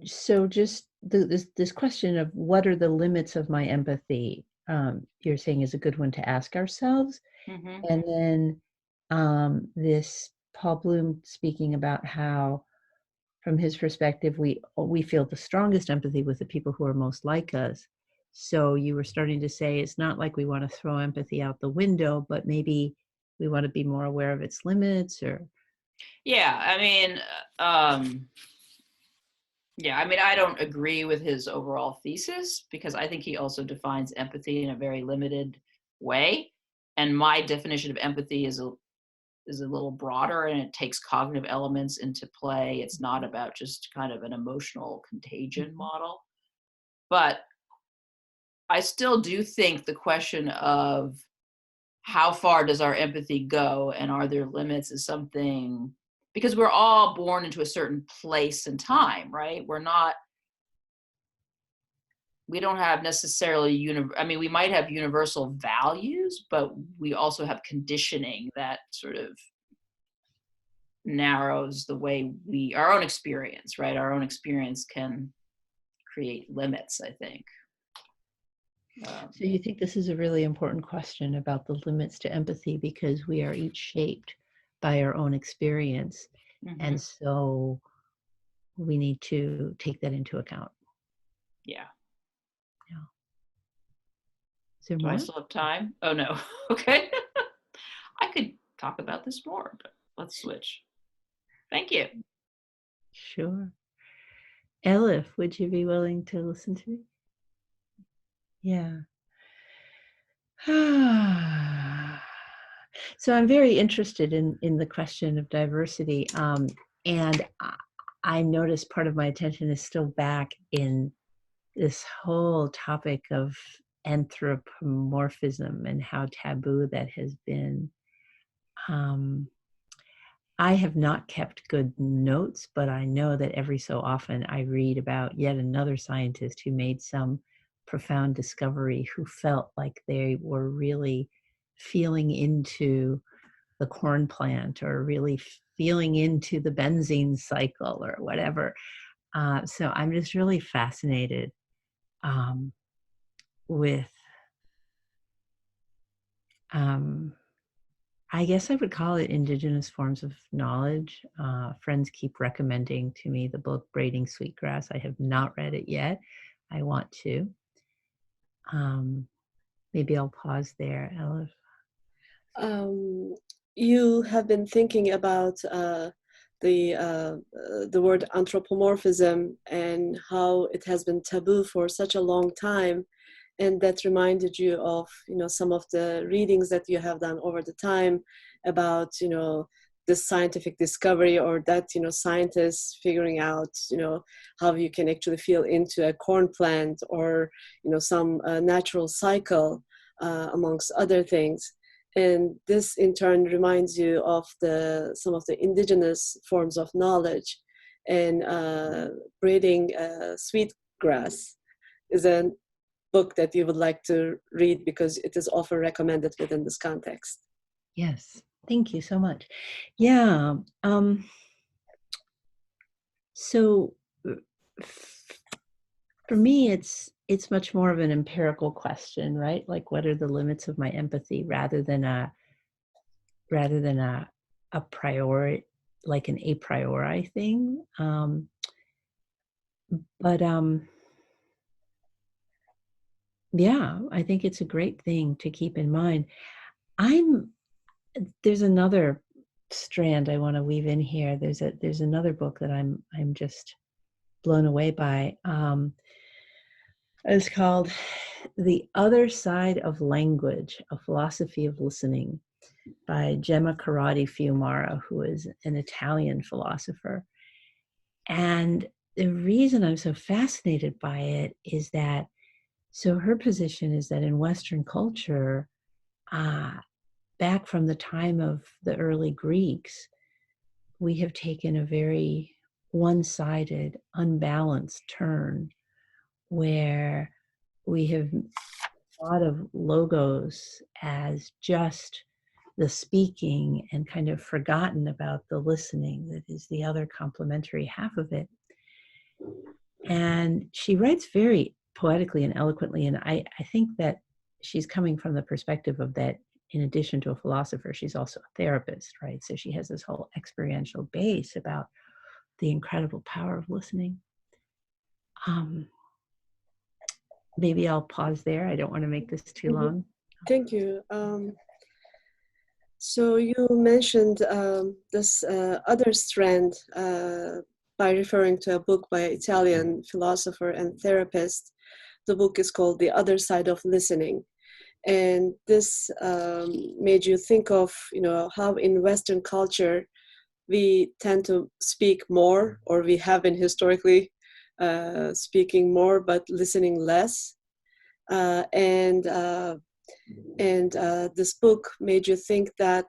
So just this question of what are the limits of my empathy you're saying is a good one to ask ourselves. Mm-hmm. And then this Paul Bloom speaking about how, from his perspective, we feel the strongest empathy with the people who are most like us. So you were starting to say it's not like we want to throw empathy out the window, but maybe we want to be more aware of its limits, or Yeah, I mean, I don't agree with his overall thesis, because I think he also defines empathy in a very limited way. And my definition of empathy is a little broader, and it takes cognitive elements into play. It's not about just kind of an emotional contagion model. But I still do think the question of how far does our empathy go and are there limits is something, because we're all born into a certain place and time, right? We don't have necessarily, we might have universal values, but we also have conditioning that sort of narrows the way our own experience, right? Our own experience can create limits, I think. So you think this is a really important question about the limits to empathy, because we are each shaped by our own experience. Mm-hmm. And so we need to take that into account. Yeah. Is there Do more? I still have time? Oh, no. Okay. I could talk about this more, but let's switch. Thank you. Sure. Elif, would you be willing to listen to me? Yeah. So I'm very interested in the question of diversity. And I notice part of my attention is still back in this whole topic of anthropomorphism and how taboo that has been. I have not kept good notes, but I know that every so often I read about yet another scientist who made some profound discovery, who felt like they were really feeling into the corn plant, or really feeling into the benzene cycle, or whatever. So I'm just really fascinated with, I guess I would call it indigenous forms of knowledge. Friends keep recommending to me the book Braiding Sweetgrass. I have not read it yet. I want to. Maybe I'll pause there, Elif. You have been thinking about the word anthropomorphism and how it has been taboo for such a long time, and that reminded you of some of the readings that you have done over the time about this scientific discovery, or that scientists figuring out how you can actually feel into a corn plant, or some natural cycle, amongst other things. And this in turn reminds you of some of the indigenous forms of knowledge. And Braiding Sweetgrass is a book that you would like to read, because it is often recommended within this context. Yes, thank you so much. Yeah. So for me, it's much more of an empirical question, right? Like, what are the limits of my empathy, rather than a priori, like an a priori thing. Yeah, I think it's a great thing to keep in mind. There's another strand I want to weave in here. There's another book that I'm just blown away by. It's called The Other Side of Language, A Philosophy of Listening, by Gemma Carati Fiumara, who is an Italian philosopher. And the reason I'm so fascinated by it is that, so her position is that in Western culture, back from the time of the early Greeks, we have taken a very one-sided, unbalanced turn, where we have thought of logos as just the speaking, and kind of forgotten about the listening that is the other complementary half of it. And she writes very poetically and eloquently, and I think that she's coming from the perspective of that, in addition to a philosopher, she's also a therapist, right? So she has this whole experiential base about the incredible power of listening. Maybe I'll pause there. I don't want to make this too long. Thank you. So you mentioned this other strand by referring to a book by an Italian philosopher and therapist. The book is called The Other Side of Listening. And this made you think of, how in Western culture, we tend to speak more, or we have been historically speaking more, but listening less. And this book made you think that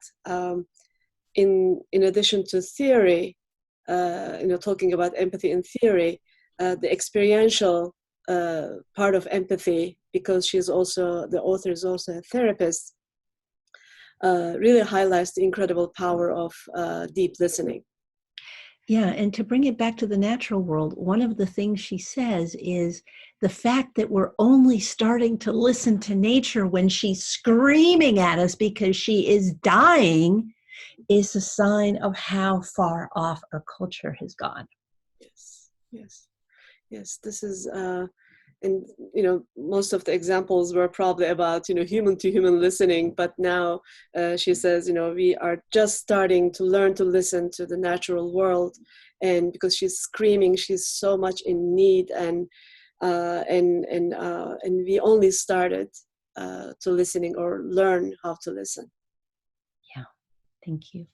in addition to theory, talking about empathy in theory, the experiential part of empathy, because the author is also a therapist, really highlights the incredible power of deep listening. Yeah, and to bring it back to the natural world, one of the things she says is the fact that we're only starting to listen to nature when she's screaming at us because she is dying is a sign of how far off our culture has gone. Yes. This is, and most of the examples were probably about human to human listening, but now she says we are just starting to learn to listen to the natural world, and because she's screaming, she's so much in need, and we only started to listening or learn how to listen. Yeah, thank you.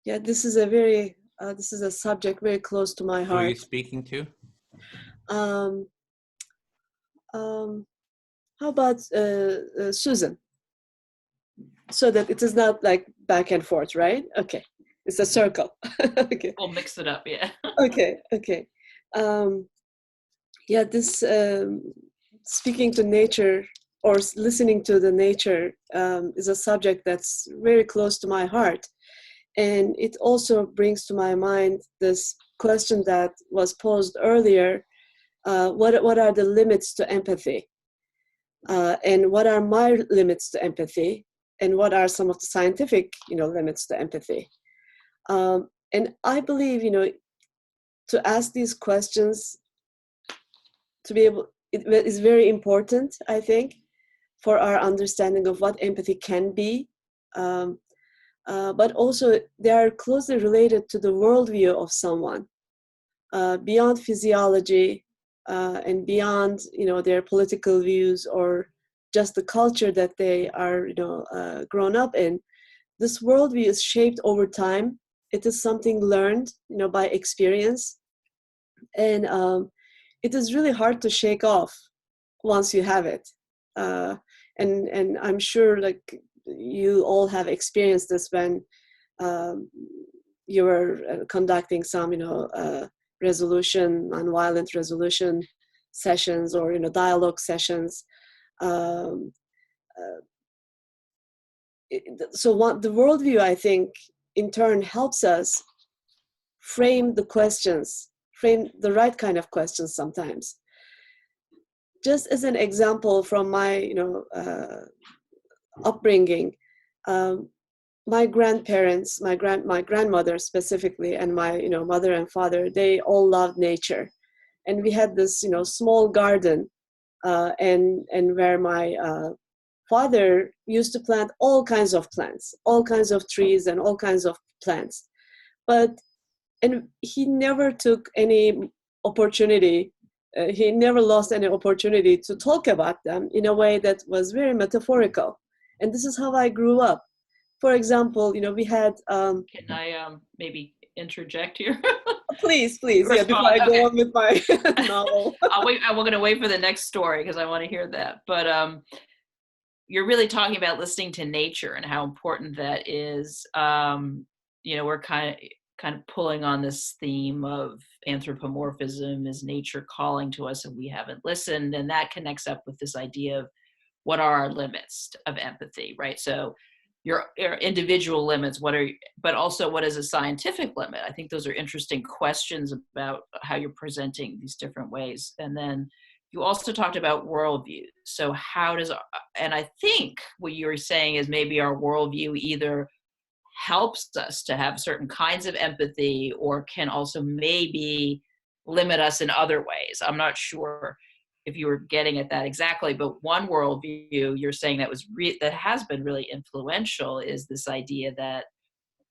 Yeah, this is a subject very close to my heart. Who are you speaking to? How about Susan? So that it is not like back and forth, right? Okay, it's a circle. Okay. We'll mix it up, yeah. Okay. Yeah, this speaking to nature or listening to the nature is a subject that's very close to my heart. And it also brings to my mind this question that was posed earlier. What are the limits to empathy? And what are my limits to empathy? And what are some of the scientific, limits to empathy? And I believe, to ask these questions, to be able, it is very important, I think, for our understanding of what empathy can be. But also they are closely related to the worldview of someone, beyond physiology and beyond, their political views or just the culture that they are, grown up in. This worldview is shaped over time. It is something learned, by experience, and it is really hard to shake off once you have it. And I'm sure, like, you all have experienced this when you were conducting some, nonviolent resolution sessions or, dialogue sessions. So the worldview, I think, in turn helps us frame the right kind of questions sometimes. Just as an example from my, upbringing, my grandparents, my grandmother specifically, and my mother and father, they all loved nature, and we had this small garden, and where my father used to plant all kinds of plants, all kinds of trees, and all kinds of plants, and he never took any opportunity. He never lost any opportunity to talk about them in a way that was very metaphorical. And this is how I grew up. For example, we had... Can I maybe interject here? Please, yeah, before I go on with my novel. We're going to wait for the next story because I want to hear that. But you're really talking about listening to nature and how important that is. We're kind of pulling on this theme of anthropomorphism. Is nature calling to us and we haven't listened? And that connects up with this idea of what are our limits of empathy, right? So your individual limits, but also what is a scientific limit? I think those are interesting questions about how you're presenting these different ways. And then you also talked about worldview. So and I think what you were saying is maybe our worldview either helps us to have certain kinds of empathy or can also maybe limit us in other ways. I'm not sure if you were getting at that exactly, but one worldview you're saying that has been really influential is this idea that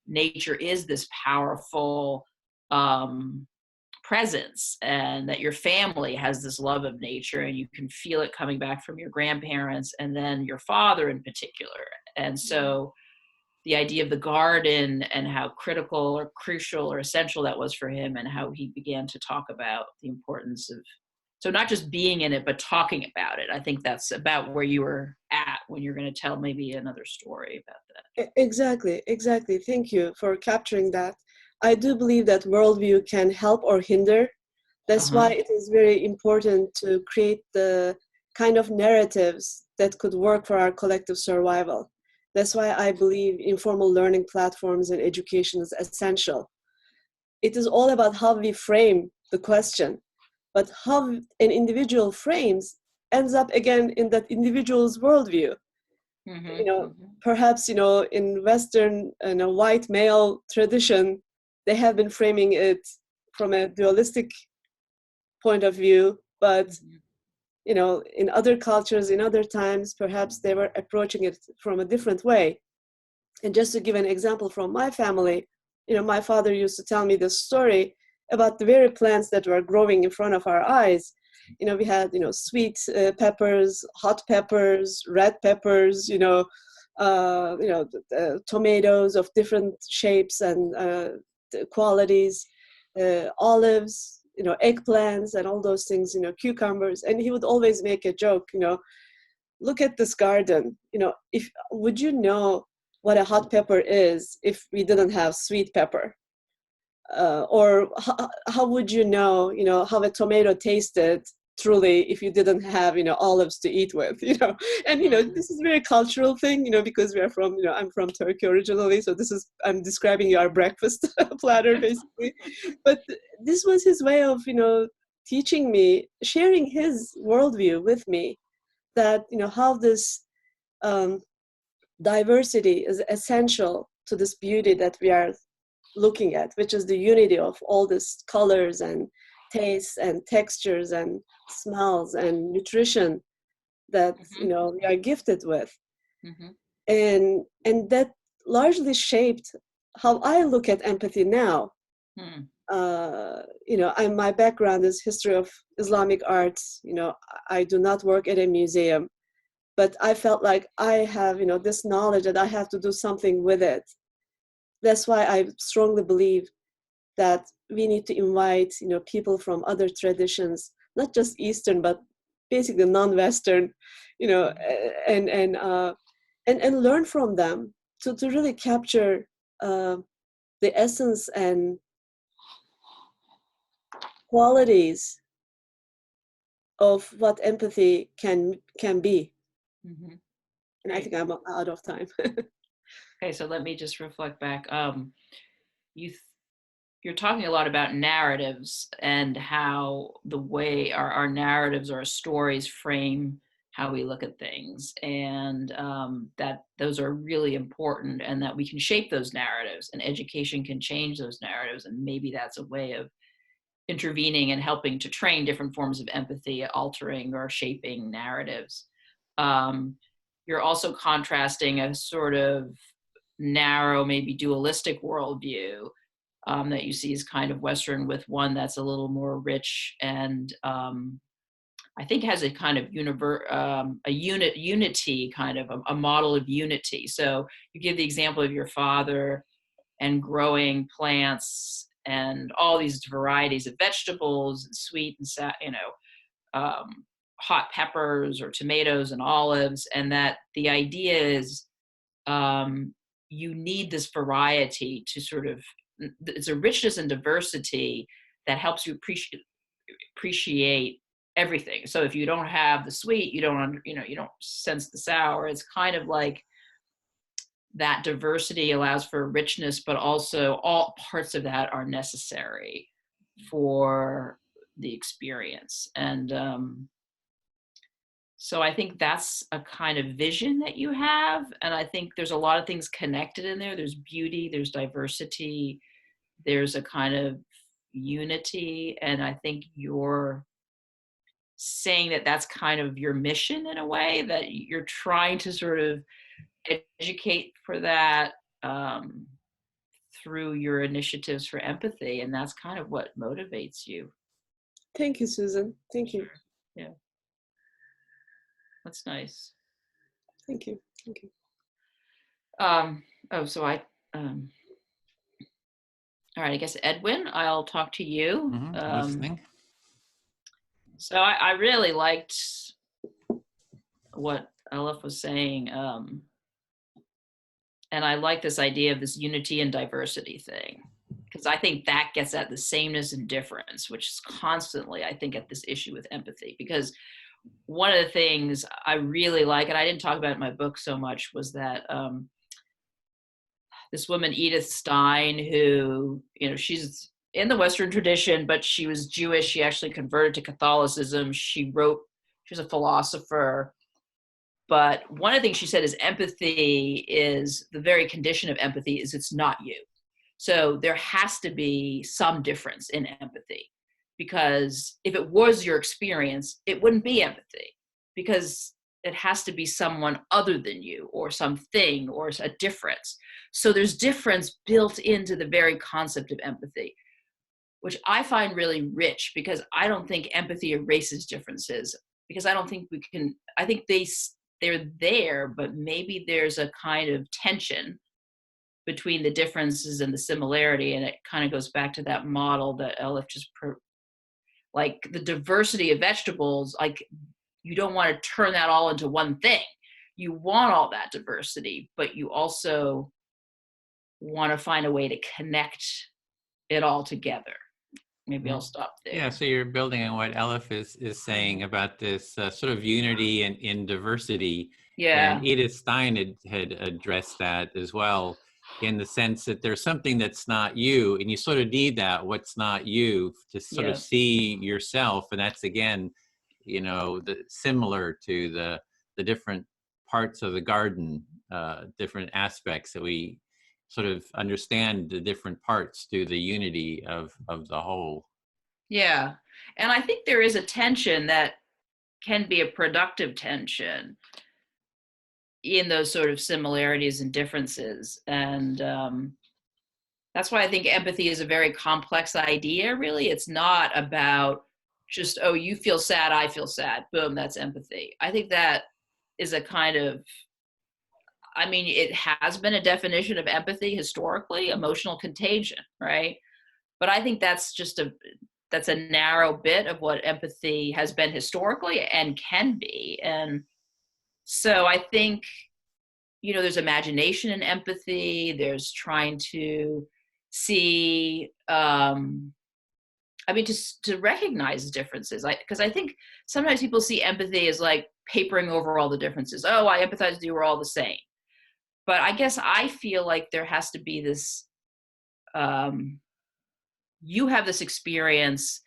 nature is this powerful presence, and that your family has this love of nature, and you can feel it coming back from your grandparents and then your father in particular. And so the idea of the garden and how critical or crucial or essential that was for him, and how he began to talk about the importance of, so not just being in it, but talking about it. I think that's about where you were at when you're going to tell maybe another story about that. Exactly. Thank you for capturing that. I do believe that worldview can help or hinder. That's why it is very important to create the kind of narratives that could work for our collective survival. That's why I believe informal learning platforms and education is essential. It is all about how we frame the question, but how an individual frames ends up again in that individual's worldview. Perhaps, in Western, white male tradition, they have been framing it from a dualistic point of view, but in other cultures, in other times, perhaps they were approaching it from a different way. And just to give an example from my family, my father used to tell me this story about the very plants that were growing in front of our eyes. We had, sweet peppers, hot peppers, red peppers, tomatoes of different shapes and qualities, olives, eggplants and all those things, cucumbers. And he would always make a joke, look at this garden, would you know what a hot pepper is if we didn't have sweet pepper? Or how would you know, how a tomato tasted truly if you didn't have, olives to eat with, and, this is a very cultural thing, because we are from, I'm from Turkey originally. So I'm describing our breakfast platter basically. But this was his way of, teaching me, sharing his worldview with me, that, how this diversity is essential to this beauty that we are looking at, which is the unity of all these colors and tastes and textures and smells and nutrition that we are gifted with. And that largely shaped how I look at empathy now. My background is history of Islamic arts. I do not work at a museum, but I felt like I have this knowledge that I have to do something with it. That's why I strongly believe that we need to invite, people from other traditions, not just Eastern, but basically non-Western, and learn from them to really capture the essence and qualities of what empathy can be. And I think I'm out of time. Okay, so let me just reflect back. You're talking a lot about narratives and how the way our narratives or our stories frame how we look at things, and that those are really important, and that we can shape those narratives, and education can change those narratives, and maybe that's a way of intervening and helping to train different forms of empathy, altering or shaping narratives. You're also contrasting a sort of narrow, maybe dualistic worldview that you see as kind of Western with one that's a little more rich and I think has a kind of unity, kind of a model of unity. So you give the example of your father and growing plants and all these varieties of vegetables and sweet and hot peppers or tomatoes and olives, and that the idea is you need this variety to sort of, it's a richness and diversity that helps you appreciate everything. So if you don't have the sweet, you don't sense the sour. It's kind of like that diversity allows for richness, but also all parts of that are necessary for the experience. And so I think that's a kind of vision that you have. And I think there's a lot of things connected in there. There's beauty, there's diversity, there's a kind of unity. And I think you're saying that that's kind of your mission in a way, that you're trying to sort of educate for that through your initiatives for empathy. And that's kind of what motivates you. Thank you, Susan. Thank you. Yeah. That's nice. Thank you. Thank you. So all right, I guess Edwin, I'll talk to you. Listening. So I really liked what Elif was saying. And I like this idea of this unity and diversity thing, because I think that gets at the sameness and difference, which is constantly, I think, at this issue with empathy. Because one of the things I really like, and I didn't talk about it in my book so much, was that this woman, Edith Stein, who, she's in the Western tradition, but she was Jewish. She actually converted to Catholicism. She was a philosopher. But one of the things she said is empathy is, the very condition of empathy is it's not you. So there has to be some difference in empathy, because if it was your experience, it wouldn't be empathy, because it has to be someone other than you, or something, or a difference. So there's difference built into the very concept of empathy, which I find really rich, because I don't think empathy erases differences, because I don't think we can, I think they're there, but maybe there's a kind of tension between the differences and the similarity. And it kind of goes back to that model that Elif just, like the diversity of vegetables, like you don't want to turn that all into one thing. You want all that diversity, but you also want to find a way to connect it all together. Maybe I'll stop there. Yeah, so you're building on what Elif is saying about this sort of unity and in diversity. Yeah. And Edith Stein had addressed that as well, in the sense that there's something that's not you, and you sort of need that what's not you to sort of see yourself. And that's, again, similar to the different parts of the garden, different aspects that we sort of understand the different parts through the unity of the whole. Yeah. And I think there is a tension that can be a productive tension in those sort of similarities and differences. And that's why I think empathy is a very complex idea, really. It's not about just, oh, you feel sad, I feel sad. Boom, that's empathy. I think that is a kind of, it has been a definition of empathy historically, emotional contagion, right? But I think that's a narrow bit of what empathy has been historically and can be. And so I think, there's imagination in empathy. There's trying to see, to recognize differences. Because I think sometimes people see empathy as like papering over all the differences. Oh, I empathize with you, we're all the same. But I guess I feel like there has to be this, you have this experience.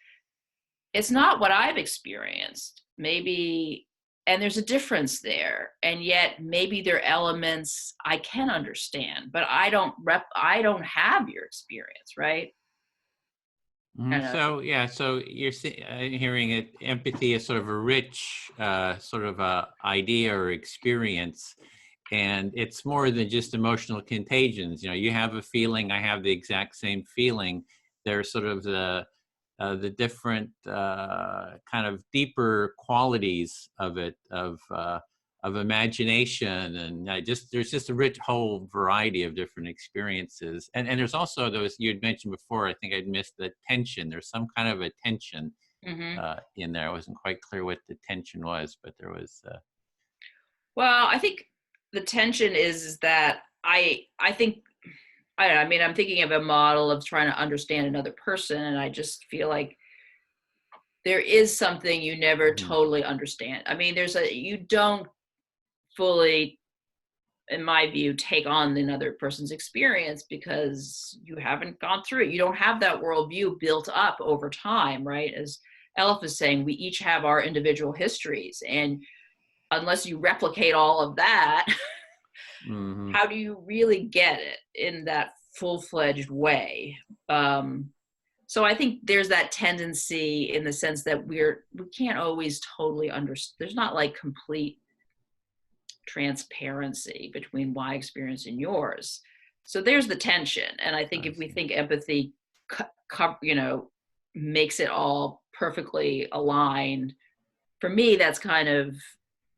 It's not what I've experienced, maybe, and there's a difference there. And yet maybe there are elements I can understand, but I don't have your experience, right? So you're hearing it, empathy is sort of a rich sort of idea or experience. And it's more than just emotional contagions. You have a feeling, I have the exact same feeling. There's sort of the different kind of deeper qualities of it, of imagination, and there's just a rich whole variety of different experiences. And there's also those you had mentioned before. I think I'd missed the tension. There's some kind of a tension in there. I wasn't quite clear what the tension was, but there was. Well, I think the tension is that I think, I don't know, I'm thinking of a model of trying to understand another person, and I just feel like there is something you never totally understand. You don't fully in my view, take on another person's experience because you haven't gone through it. You don't have that worldview built up over time, right? As Elif is saying, we each have our individual histories, and unless you replicate all of that, Mm-hmm. how do you really get it in that full-fledged way? So I think there's that tendency in the sense that we can't always totally understand. There's not like complete transparency between my experience and yours. So there's the tension. And I think if we think empathy, makes it all perfectly aligned, for me, that's kind of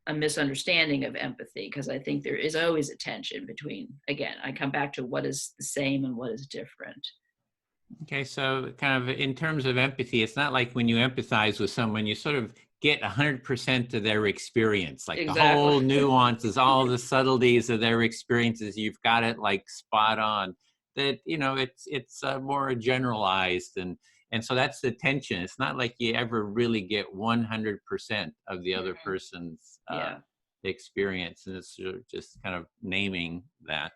a misunderstanding of empathy, because I think there is always a tension between, again, I come back to what is the same and what is different. Okay, so kind of in terms of empathy, it's not like when you empathize with someone, you sort of get 100% of their experience, like Exactly. the whole nuances, all the subtleties of their experiences. You've got it like spot on. That it's more generalized, and so that's the tension. It's not like you ever really get 100% of the other person's experience, and it's just kind of naming that.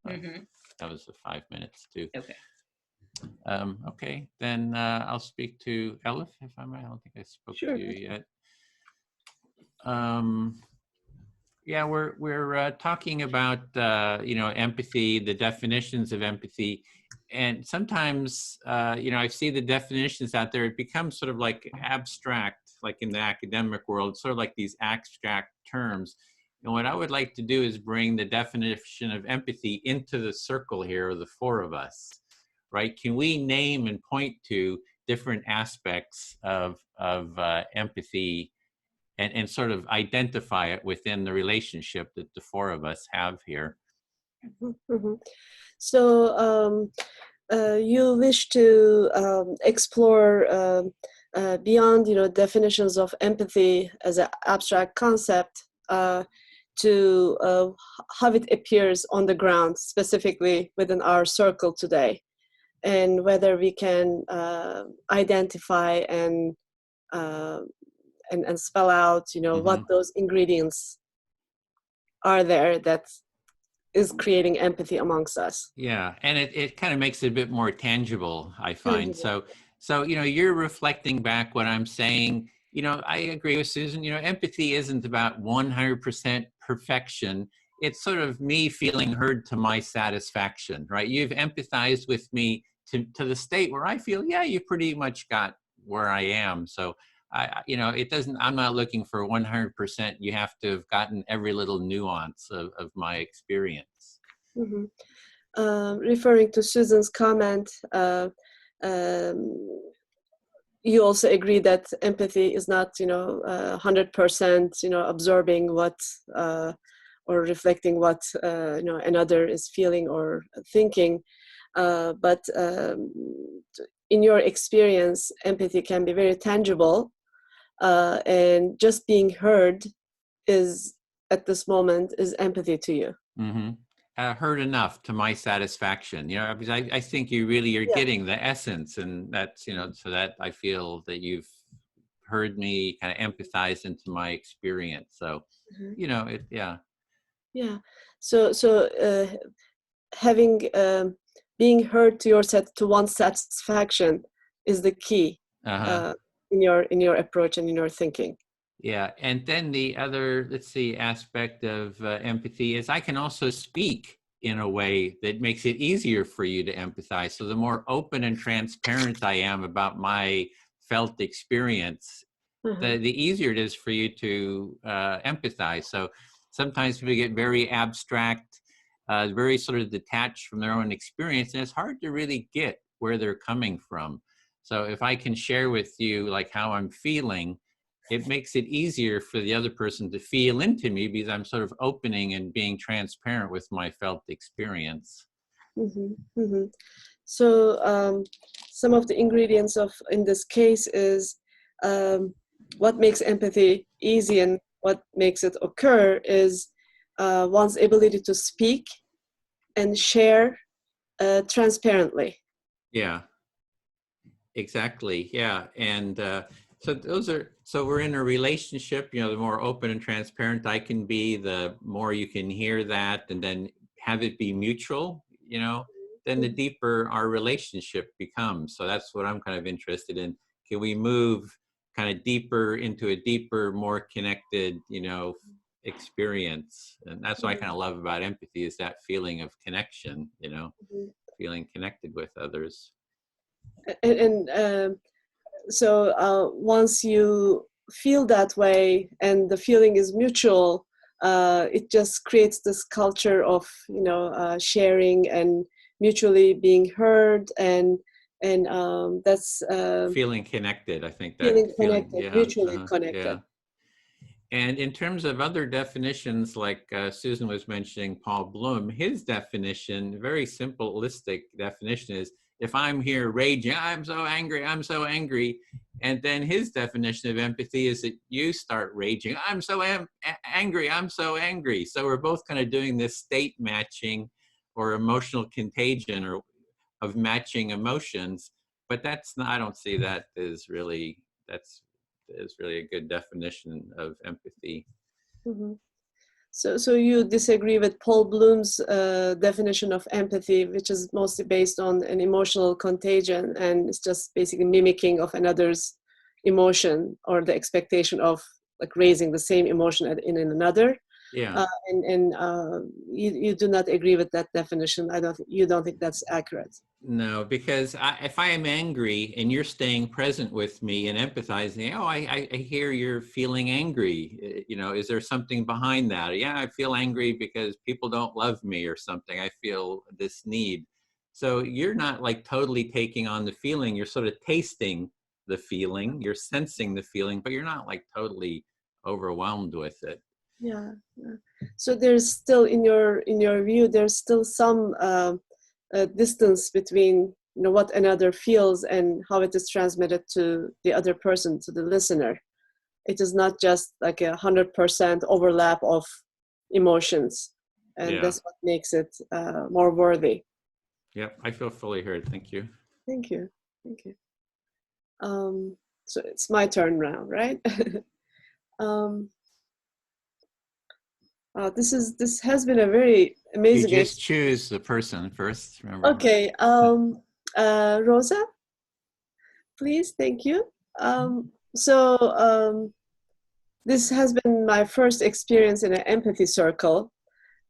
That was the 5 minutes too. Okay. Okay, then I'll speak to Elif, if I might. I don't think I spoke Sure. to you yet. Yeah, we're talking about empathy, the definitions of empathy, and sometimes I see the definitions out there. It becomes sort of like abstract, like in the academic world, sort of like these abstract terms. And what I would like to do is bring the definition of empathy into the circle here, the four of us. Right? Can we name and point to different aspects of empathy and sort of identify it within the relationship that the four of us have here? Mm-hmm. So you wish to explore beyond, definitions of empathy as an abstract concept to how it appears on the ground, specifically within our circle today, and whether we can identify and spell out, what those ingredients are there that is creating empathy amongst us. Yeah, and it kind of makes it a bit more tangible, I find. So you're reflecting back what I'm saying. I agree with Susan. Empathy isn't about 100% perfection. It's sort of me feeling heard to my satisfaction, right? You've empathized with me to the state where I feel, yeah, you pretty much got where I am. So I'm not looking for 100%. You have to have gotten every little nuance of my experience. Referring to Susan's comment, you also agree that empathy is not, 100%, absorbing what or reflecting what another is feeling or thinking, but in your experience, empathy can be very tangible, and just being heard is at this moment is empathy to you. Heard enough to my satisfaction, because I think you really are getting the essence, and that's so that I feel that you've heard me, kind of empathized into my experience. So So having being heard to one's satisfaction is the key in your approach and in your thinking. Yeah, and then the other, aspect of empathy is I can also speak in a way that makes it easier for you to empathize. So the more open and transparent I am about my felt experience, the easier it is for you to empathize. So sometimes people get very abstract, very sort of detached from their own experience, and it's hard to really get where they're coming from. So if I can share with you like how I'm feeling, it makes it easier for the other person to feel into me because I'm sort of opening and being transparent with my felt experience. So some of the ingredients in this case is what makes empathy easy and what makes it occur is one's ability to speak and share transparently. Yeah, exactly. Yeah. And So those are, so we're in a relationship, the more open and transparent I can be, the more you can hear that and then have it be mutual, then the deeper our relationship becomes. So that's what I'm kind of interested in. Can we move kind of deeper into a deeper, more connected, experience? And that's what I kind of love about empathy, is that feeling of connection, feeling connected with others. And so once you feel that way and the feeling is mutual, it just creates this culture of sharing and mutually being heard, and that's Feeling connected. I think that feeling feeling, connected, yeah, mutually connected. yeah. And in terms of other definitions, like Susan was mentioning, Paul Bloom, his definition, very simplistic definition, is if I'm here raging, I'm so angry. And then his definition of empathy is that you start raging, I'm so angry. So we're both kind of doing this state matching or emotional contagion or of matching emotions. But that's not, I don't see that as really, is really a good definition of empathy. Mm-hmm. So you disagree with Paul Bloom's definition of empathy, which is mostly based on an emotional contagion, and it's just basically mimicking of another's emotion or the expectation of like raising the same emotion in another. Yeah. You do not agree with that definition. You don't think that's accurate. No, because if I am angry and you're staying present with me and empathizing, I hear you're feeling angry. Is there something behind that? Yeah, I feel angry because people don't love me or something. I feel this need. So you're not like totally taking on the feeling. You're sort of tasting the feeling. You're sensing the feeling, but you're not like totally overwhelmed with it. Yeah. So there's still, in your view, there's still some distance between what another feels and how it is transmitted to the other person, to the listener. It is not just like 100% overlap of emotions, and Yeah. that's what makes it more worthy. Yep, I feel fully heard. Thank you. Thank you. So it's my turn now, right? This has been a very amazing. You just choose the person first, remember? Okay, Rosa, please, thank you. This has been my first experience in an empathy circle,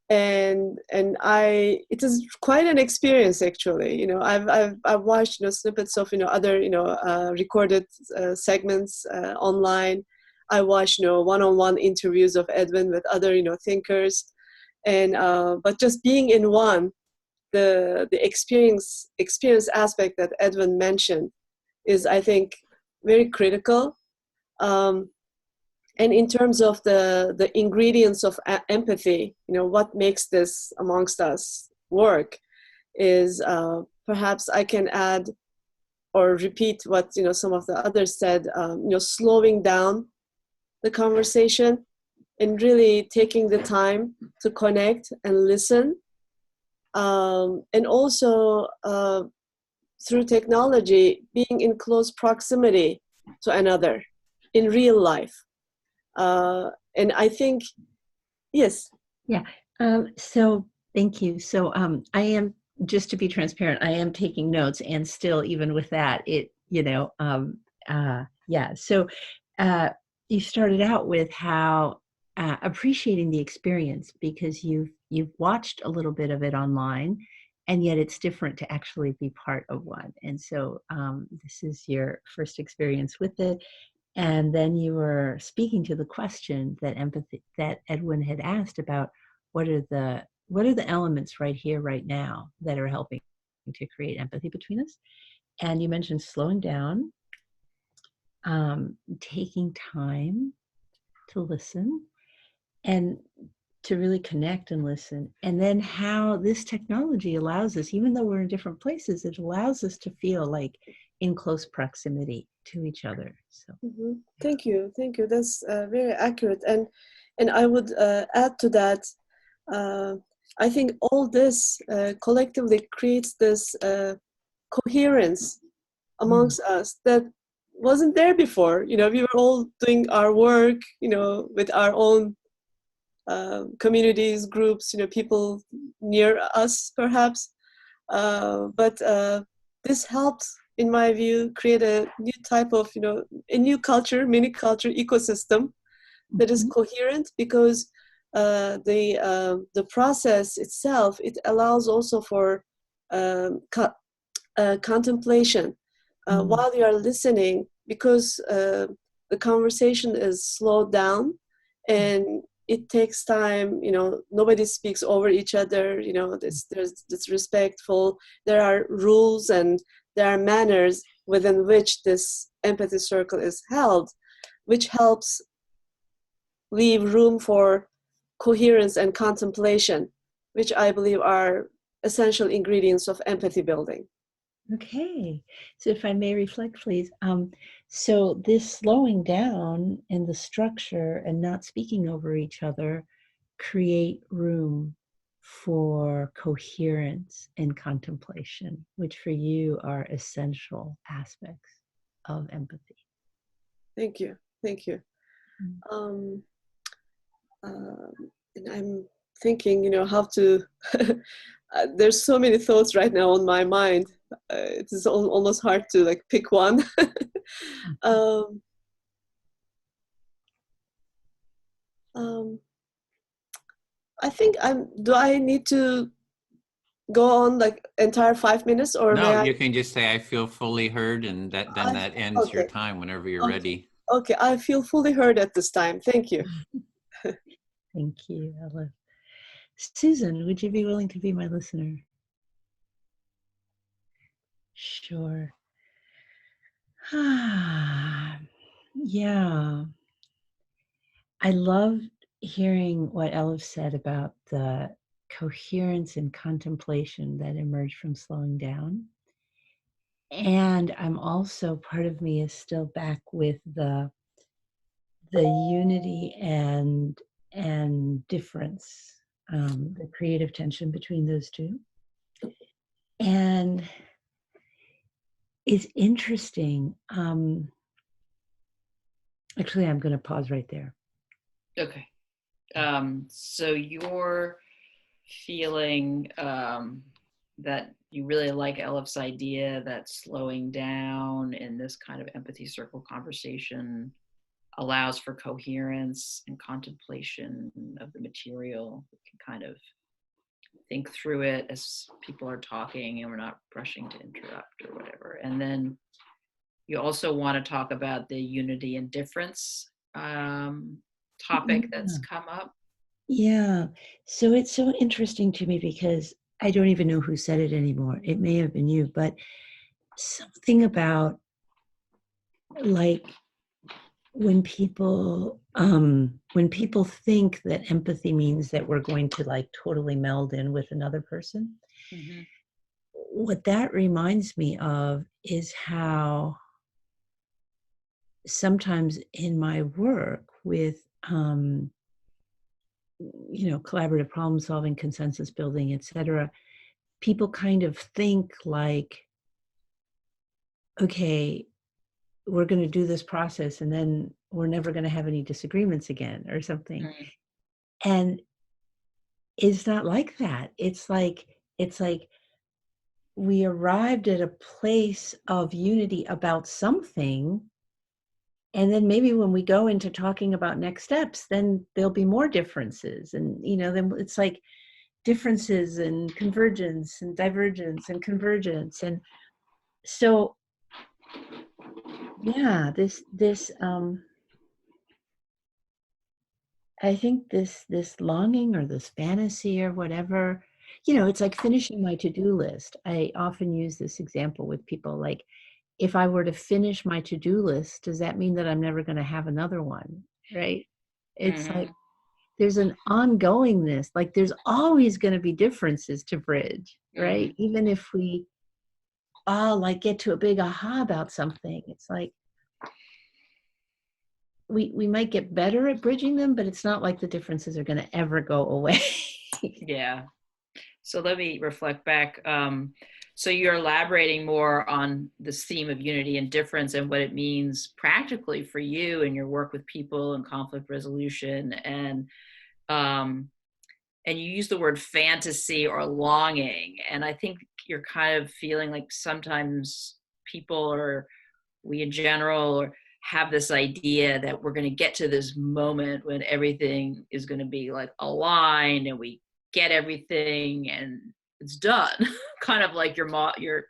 and it is quite an experience actually. I've watched snippets of other recorded segments online. I watched one-on-one interviews of Edwin with other thinkers, and but just being in one, the experience aspect that Edwin mentioned is, I think, very critical. And in terms of the ingredients of empathy, what makes this amongst us work is perhaps I can add or repeat what some of the others said. Slowing down the conversation and really taking the time to connect and listen, and also through technology, being in close proximity to another in real life. And I think, yes. Yeah. So thank you. So I am, just to be transparent, I am taking notes, and still, even with that, yeah. So you started out with how appreciating the experience, because you've watched a little bit of it online, and yet it's different to actually be part of one. And so this is your first experience with it. And then you were speaking to the question that Edwin had asked about what are the elements right here, right now, that are helping to create empathy between us. And you mentioned slowing down, taking time to listen and to really connect and listen. And then how this technology allows us, even though we're in different places, it allows us to feel like in close proximity to each other. So Thank you. That's very accurate. And I would add to that, I think all this collectively creates this coherence amongst us that wasn't there before. You know, we were all doing our work, you know, with our own communities, groups, you know, people near us perhaps. But this helped, in my view, create a new type of, you know, a new culture, mini culture ecosystem that is coherent, because the process itself, it allows also for contemplation while you are listening, because the conversation is slowed down and it takes time. You know, nobody speaks over each other. You know, there's this respectful. There are rules and there are manners within which this empathy circle is held, which helps leave room for coherence and contemplation, which I believe are essential ingredients of empathy building. Okay, so if I may reflect, please. So this slowing down in the structure and not speaking over each other create room for coherence and contemplation, which for you are essential aspects of empathy. Thank you. Thank you. And I'm thinking, you know, how to, there's so many thoughts right now on my mind. It is almost hard to like pick one. I think do I need to go on like entire 5 minutes, or may No, I? you can just say, I feel fully heard, and then that ends your Okay. time whenever you're Okay. ready. Okay, I feel fully heard at this time. Thank you. Thank you, Elif. Susan, would you be willing to be my listener? Sure. Yeah. I loved hearing what Elif said about the coherence and contemplation that emerged from slowing down. And I'm also, part of me is still back with the unity and difference, the creative tension between those two. And it's interesting. Actually, I'm going to pause right there. Okay. So you're feeling that you really like Elif's idea that slowing down in this kind of empathy circle conversation allows for coherence and contemplation of the material. We can kind of think through it as people are talking and we're not rushing to interrupt or whatever. And then you also want to talk about the unity and difference topic that's come up. Yeah. So it's so interesting to me because I don't even know who said it anymore. It may have been you, but something about like when people think that empathy means that we're going to like totally meld in with another person, what that reminds me of is how sometimes in my work with collaborative problem solving, consensus building, etc., people kind of think like, okay, we're going to do this process and then we're never going to have any disagreements again or something. And it's not like that. It's like we arrived at a place of unity about something. And then maybe when we go into talking about next steps, then there'll be more differences. And, then it's like differences and convergence and divergence and convergence. And so, yeah, I think this longing or this fantasy or whatever, it's like finishing my to-do list. I often use this example with people, like, if I were to finish my to-do list, does that mean that I'm never going to have another one, right? It's like there's an ongoingness, like there's always going to be differences to bridge, right? Even if we all like get to a big aha about something, it's like we might get better at bridging them, but it's not like the differences are going to ever go away. Yeah. So let me reflect back. So you're elaborating more on this theme of unity and difference and what it means practically for you and your work with people and conflict resolution. And you use the word fantasy or longing. And I think you're kind of feeling like sometimes people, or we in general, or have this idea that we're going to get to this moment when everything is going to be like aligned and we get everything and it's done. Kind of like your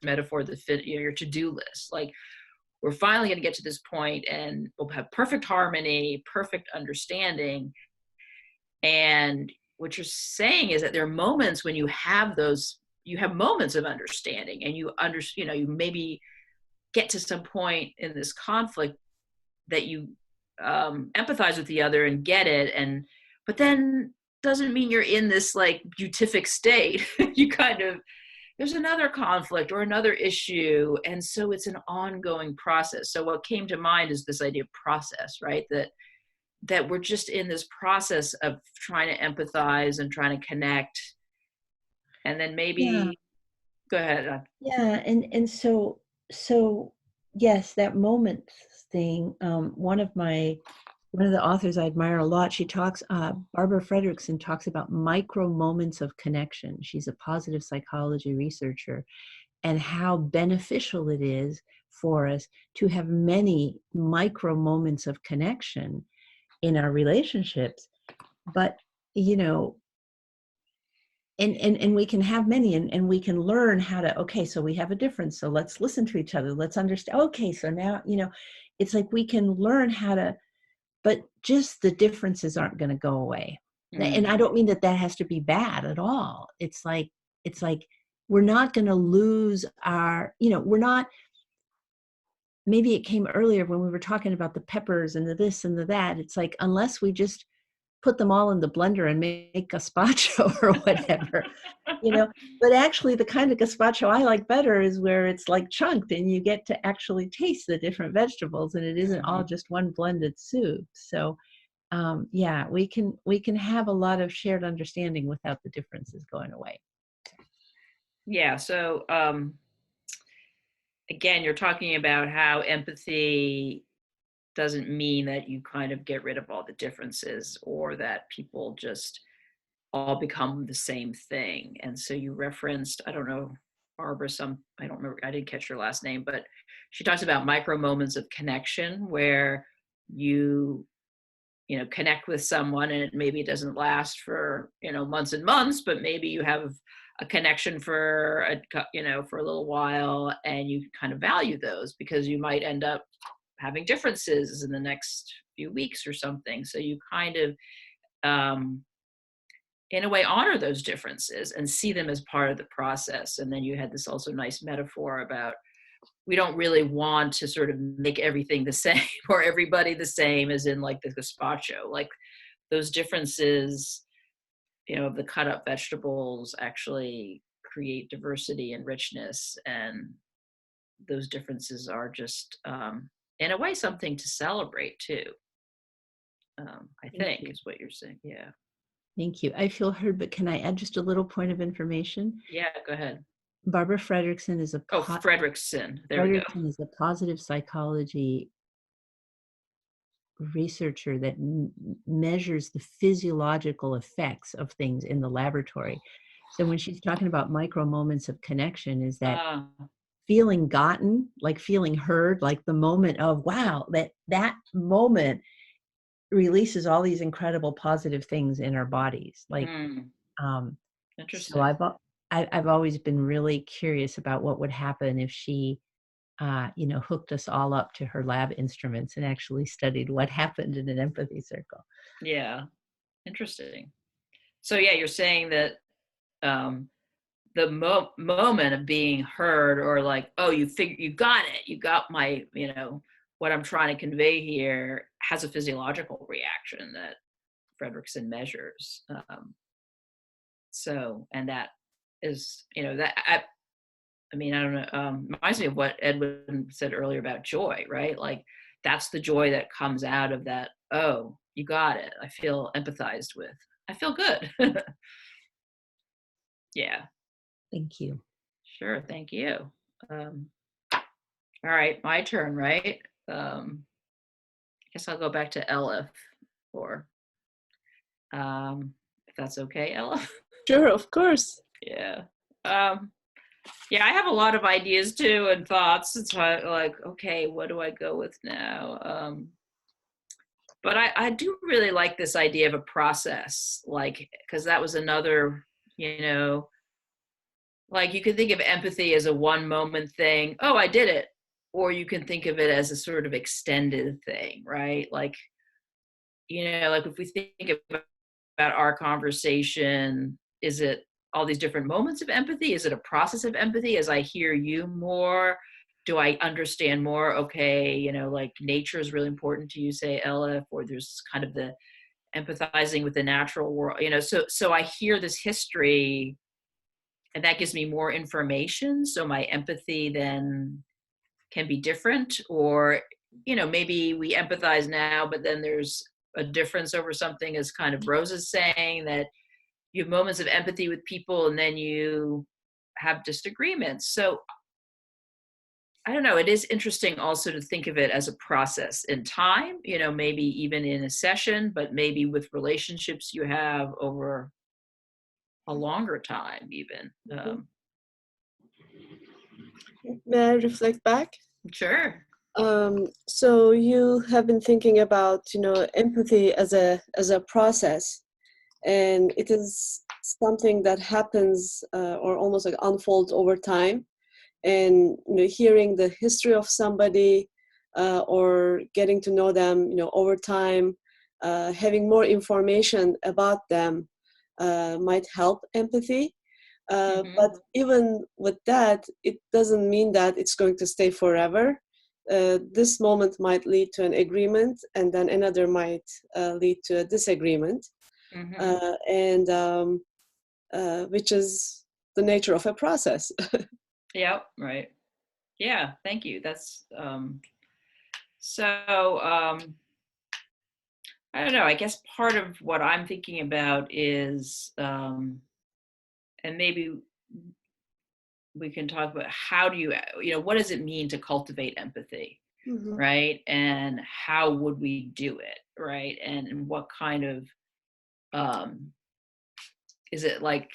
metaphor, your to-do list. Like, we're finally going to get to this point and we'll have perfect harmony, perfect understanding. And what you're saying is that there are moments when you have moments of understanding, and you maybe get to some point in this conflict that you empathize with the other and get it, but then doesn't mean you're in this like beatific state. There's another conflict or another issue, and so it's an ongoing process. So what came to mind is this idea of process, right? That we're just in this process of trying to empathize and trying to connect, and then maybe go ahead. Yeah, and so yes, that moment thing. One of the authors I admire a lot, she talks, Barbara Fredrickson talks about micro moments of connection. She's a positive psychology researcher, and how beneficial it is for us to have many micro moments of connection in our relationships. But, and we can have many, and we can learn how to, okay, so we have a difference, so let's listen to each other, let's understand, okay, so now, it's like we can learn how to, but just the differences aren't going to go away. And I don't mean that has to be bad at all. It's like we're not going to lose our, we're not, maybe it came earlier when we were talking about the peppers and the this and the that. It's like, unless we just put them all in the blender and make gazpacho or whatever, but actually the kind of gazpacho I like better is where it's like chunked and you get to actually taste the different vegetables, and it isn't all just one blended soup. So we can have a lot of shared understanding without the differences going away. Yeah. So again, you're talking about how empathy doesn't mean that you kind of get rid of all the differences, or that people just all become the same thing. And so you referenced, I don't know, Barbara, I don't remember, I didn't catch your last name, but she talks about micro moments of connection where you connect with someone, and maybe it doesn't last for, months and months, but maybe you have a connection for for a little while, and you kind of value those because you might end up having differences in the next few weeks or something. So you kind of, in a way, honor those differences and see them as part of the process. And then you had this also nice metaphor about, we don't really want to sort of make everything the same or everybody the same, as in like the gazpacho. Like, those differences, of the cut up vegetables actually create diversity and richness. And those differences are just, in a way, something to celebrate too. I think is what you're saying. Yeah. Thank you. I feel heard, but can I add just a little point of information? Yeah, go ahead. Barbara Fredrickson is Fredrickson. There we go. Fredrickson is a positive psychology researcher that measures the physiological effects of things in the laboratory. So when she's talking about micro moments of connection, is that feeling gotten, like feeling heard, like the moment of, wow, that moment releases all these incredible positive things in our bodies. Like, interesting. So I've always been really curious about what would happen if she, hooked us all up to her lab instruments and actually studied what happened in an empathy circle. Yeah, interesting. So yeah, you're saying that the moment of being heard, or like, oh, you got it, you got my, what I'm trying to convey here, has a physiological reaction that Fredrickson measures. So, and that is, that I don't know, reminds me of what Edwin said earlier about joy, right? Like, that's the joy that comes out of that. Oh, you got it. I feel empathized with. I feel good. Yeah. Thank you. Sure. Thank you. All right. My turn, right? I guess I'll go back to Elif, or if that's okay, Elif. Sure, of course. Yeah. Yeah, I have a lot of ideas too and thoughts. It's like, okay, what do I go with now? But I do really like this idea of a process, like, because that was another, like you could think of empathy as a one moment thing. Oh, I did it. Or you can think of it as a sort of extended thing, right? Like, like if we think about our conversation, is it all these different moments of empathy? Is it a process of empathy? As I hear you more, do I understand more? Okay, like nature is really important to you, say, Ella, or there's kind of the empathizing with the natural world, so I hear this history and that gives me more information. So my empathy then can be different, or, maybe we empathize now, but then there's a difference over something, as kind of Rosa's saying, that you have moments of empathy with people and then you have disagreements. So I don't know, it is interesting also to think of it as a process in time, maybe even in a session, but maybe with relationships you have over a longer time even. May I reflect back? Sure. So you have been thinking about, empathy as a process, and it is something that happens or almost like unfolds over time. And hearing the history of somebody or getting to know them, over time, having more information about them might help empathy. But even with that, it doesn't mean that it's going to stay forever. This moment might lead to an agreement, and then another might lead to a disagreement, and which is the nature of a process. Yeah, right. Yeah, thank you. That's I don't know, I guess part of what I'm thinking about is and maybe we can talk about how do you, what does it mean to cultivate empathy, right? And how would we do it, right? And what kind of is it, like,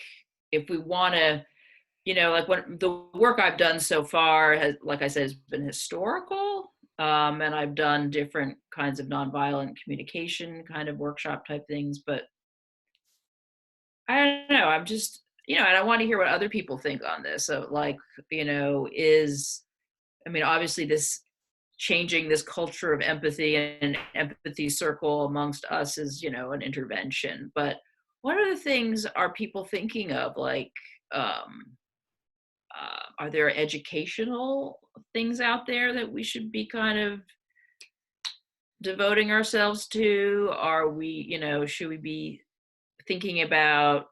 if we want to, like what the work I've done so far has, like I said, has been historical. And I've done different kinds of nonviolent communication kind of workshop type things, but I don't know, I'm just, and I want to hear what other people think on this. So like, obviously this changing this culture of empathy and empathy circle amongst us is, an intervention, but what other things are people thinking of? Like, are there educational things out there that we should be kind of devoting ourselves to? Are we, should we be thinking about,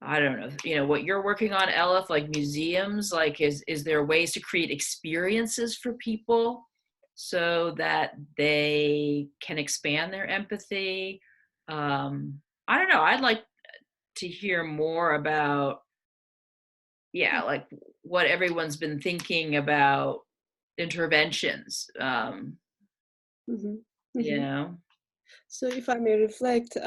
I don't know, what you're working on, Elif, like museums, like is there ways to create experiences for people so that they can expand their empathy? I don't know. I'd like to hear more about, like what everyone's been thinking about interventions. So if I may reflect,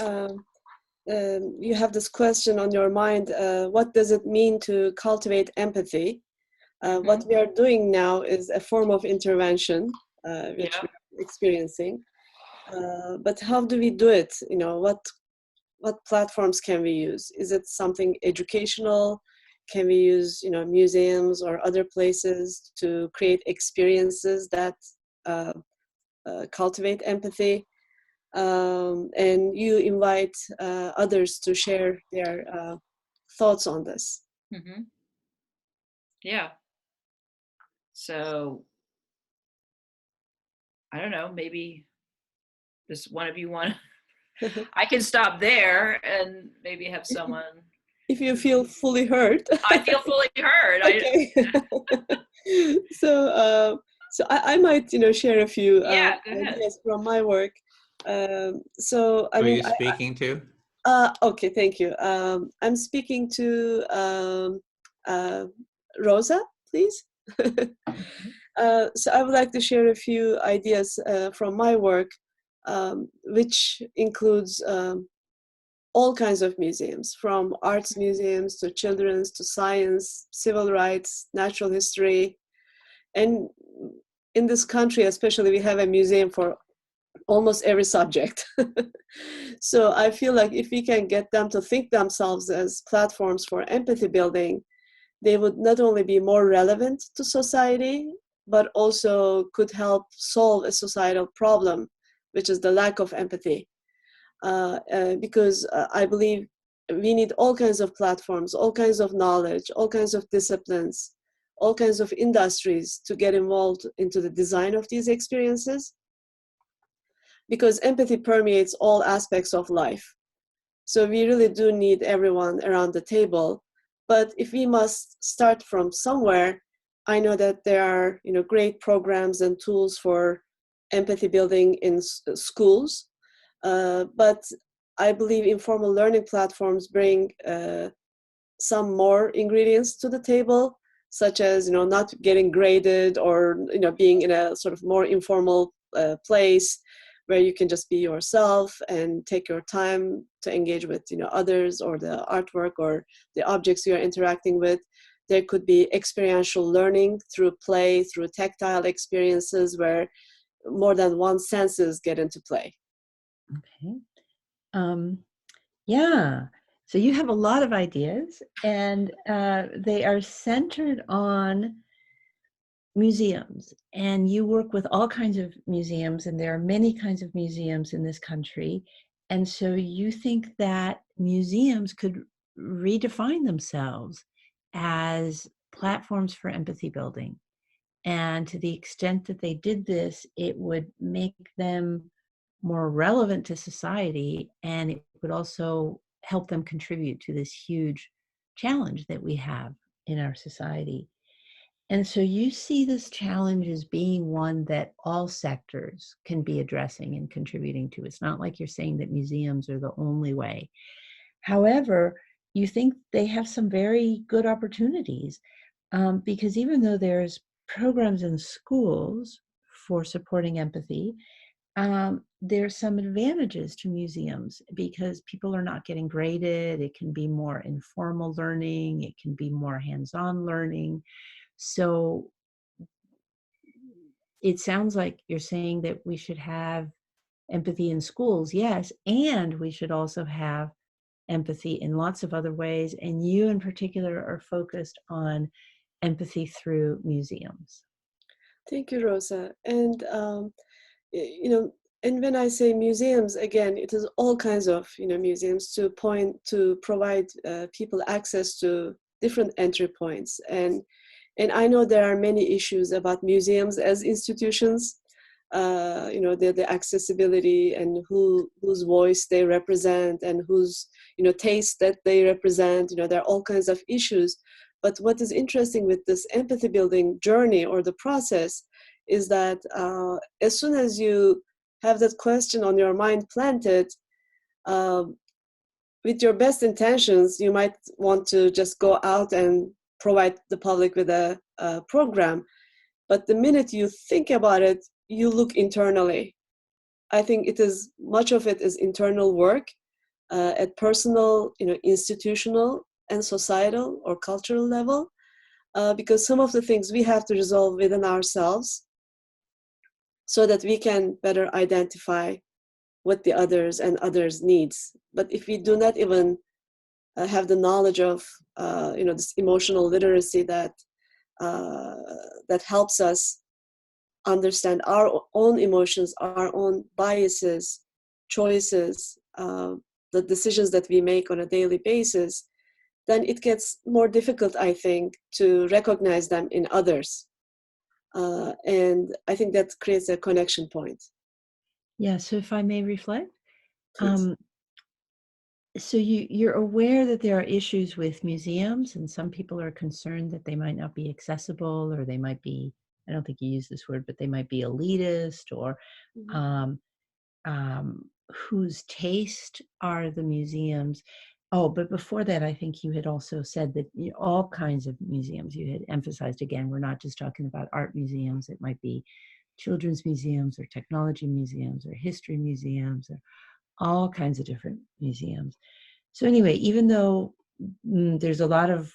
you have this question on your mind, what does it mean to cultivate empathy? What we are doing now is a form of intervention, which we are experiencing. But how do we do it? What platforms can we use? Is it something educational? Can we use, museums or other places to create experiences that cultivate empathy? And you invite others to share their thoughts on this. Yeah. So, I don't know, maybe this one of you want, I can stop there and maybe have someone. If you feel fully heard. I feel fully heard. Okay. So I might, share a few ideas from my work. So I Who mean, are you speaking to? Okay, thank you. I'm speaking to Rosa, please. So I would like to share a few ideas from my work, which includes all kinds of museums, from arts museums to children's to science, civil rights, natural history. And in this country especially, we have a museum for almost every subject. So I feel like if we can get them to think themselves as platforms for empathy building, they would not only be more relevant to society, but also could help solve a societal problem, which is the lack of empathy. Because I believe we need all kinds of platforms, all kinds of knowledge, all kinds of disciplines, all kinds of industries to get involved into the design of these experiences, because empathy permeates all aspects of life. So we really do need everyone around the table. But if we must start from somewhere, I know that there are great programs and tools for empathy building in schools. But I believe informal learning platforms bring some more ingredients to the table, such as not getting graded, or being in a sort of more informal place where you can just be yourself and take your time to engage with others, or the artwork or the objects you're interacting with. There could be experiential learning through play, through tactile experiences where more than one senses get into play. Okay. Yeah. So you have a lot of ideas, and they are centered on museums, and you work with all kinds of museums, and there are many kinds of museums in this country. And so you think that museums could redefine themselves as platforms for empathy building. And to the extent that they did this, it would make them more relevant to society, and it would also help them contribute to this huge challenge that we have in our society. And so you see this challenge as being one that all sectors can be addressing and contributing to. It's not like you're saying that museums are the only way. However, you think they have some very good opportunities, because even though there's programs in schools for supporting empathy, there's some advantages to museums because people are not getting graded. It can be more informal learning. It can be more hands-on learning. So it sounds like you're saying that we should have empathy in schools, yes, and we should also have empathy in lots of other ways. And you in particular are focused on empathy through museums. Thank you, Rosa. And and when I say museums, again, it is all kinds of museums to provide people access to different entry points. And I know there are many issues about museums as institutions, the accessibility and whose voice they represent and whose taste that they represent. There are all kinds of issues. But what is interesting with this empathy building journey or the process is that as soon as you have that question on your mind planted, with your best intentions, you might want to just go out and provide the public with a program. But the minute you think about it, you look internally. I think much of it is internal work at personal, institutional and societal or cultural level, because some of the things we have to resolve within ourselves so that we can better identify what the others needs. But if we do not even have the knowledge of this emotional literacy that helps us understand our own emotions, our own biases, choices, the decisions that we make on a daily basis, then it gets more difficult, I think, to recognize them in others. And I think that creates a connection point. Yeah, so if I may reflect, Please. so you're aware that there are issues with museums, and some people are concerned that they might not be accessible, or they might be, I don't think you use this word, but they might be elitist, or whose taste are the museums. Oh, but before that, I think you had also said that all kinds of museums, you had emphasized again, we're not just talking about art museums. It might be children's museums or technology museums or history museums or all kinds of different museums. So anyway, even though there's a lot of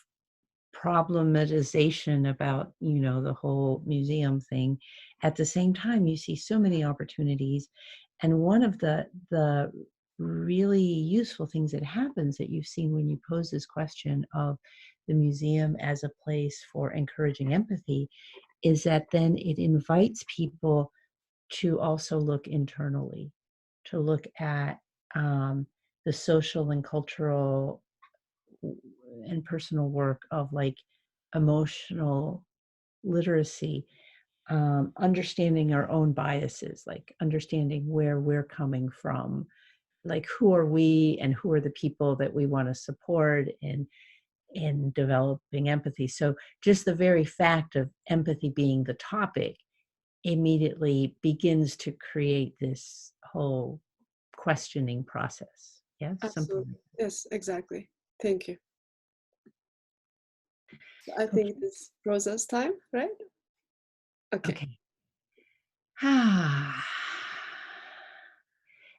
problematization about, the whole museum thing, at the same time, you see so many opportunities. And one of the really useful things that happens that you've seen when you pose this question of the museum as a place for encouraging empathy is that then it invites people to also look internally, to look at the social and cultural and personal work of like emotional literacy, understanding our own biases, like understanding where we're coming from, like who are we and who are the people that we want to support in developing empathy. So just the very fact of empathy being the topic immediately begins to create this whole questioning process. Yes, Absolutely. something. Yes, exactly. Thank you. I Okay. think it's Rosa's time, right? Okay. Okay.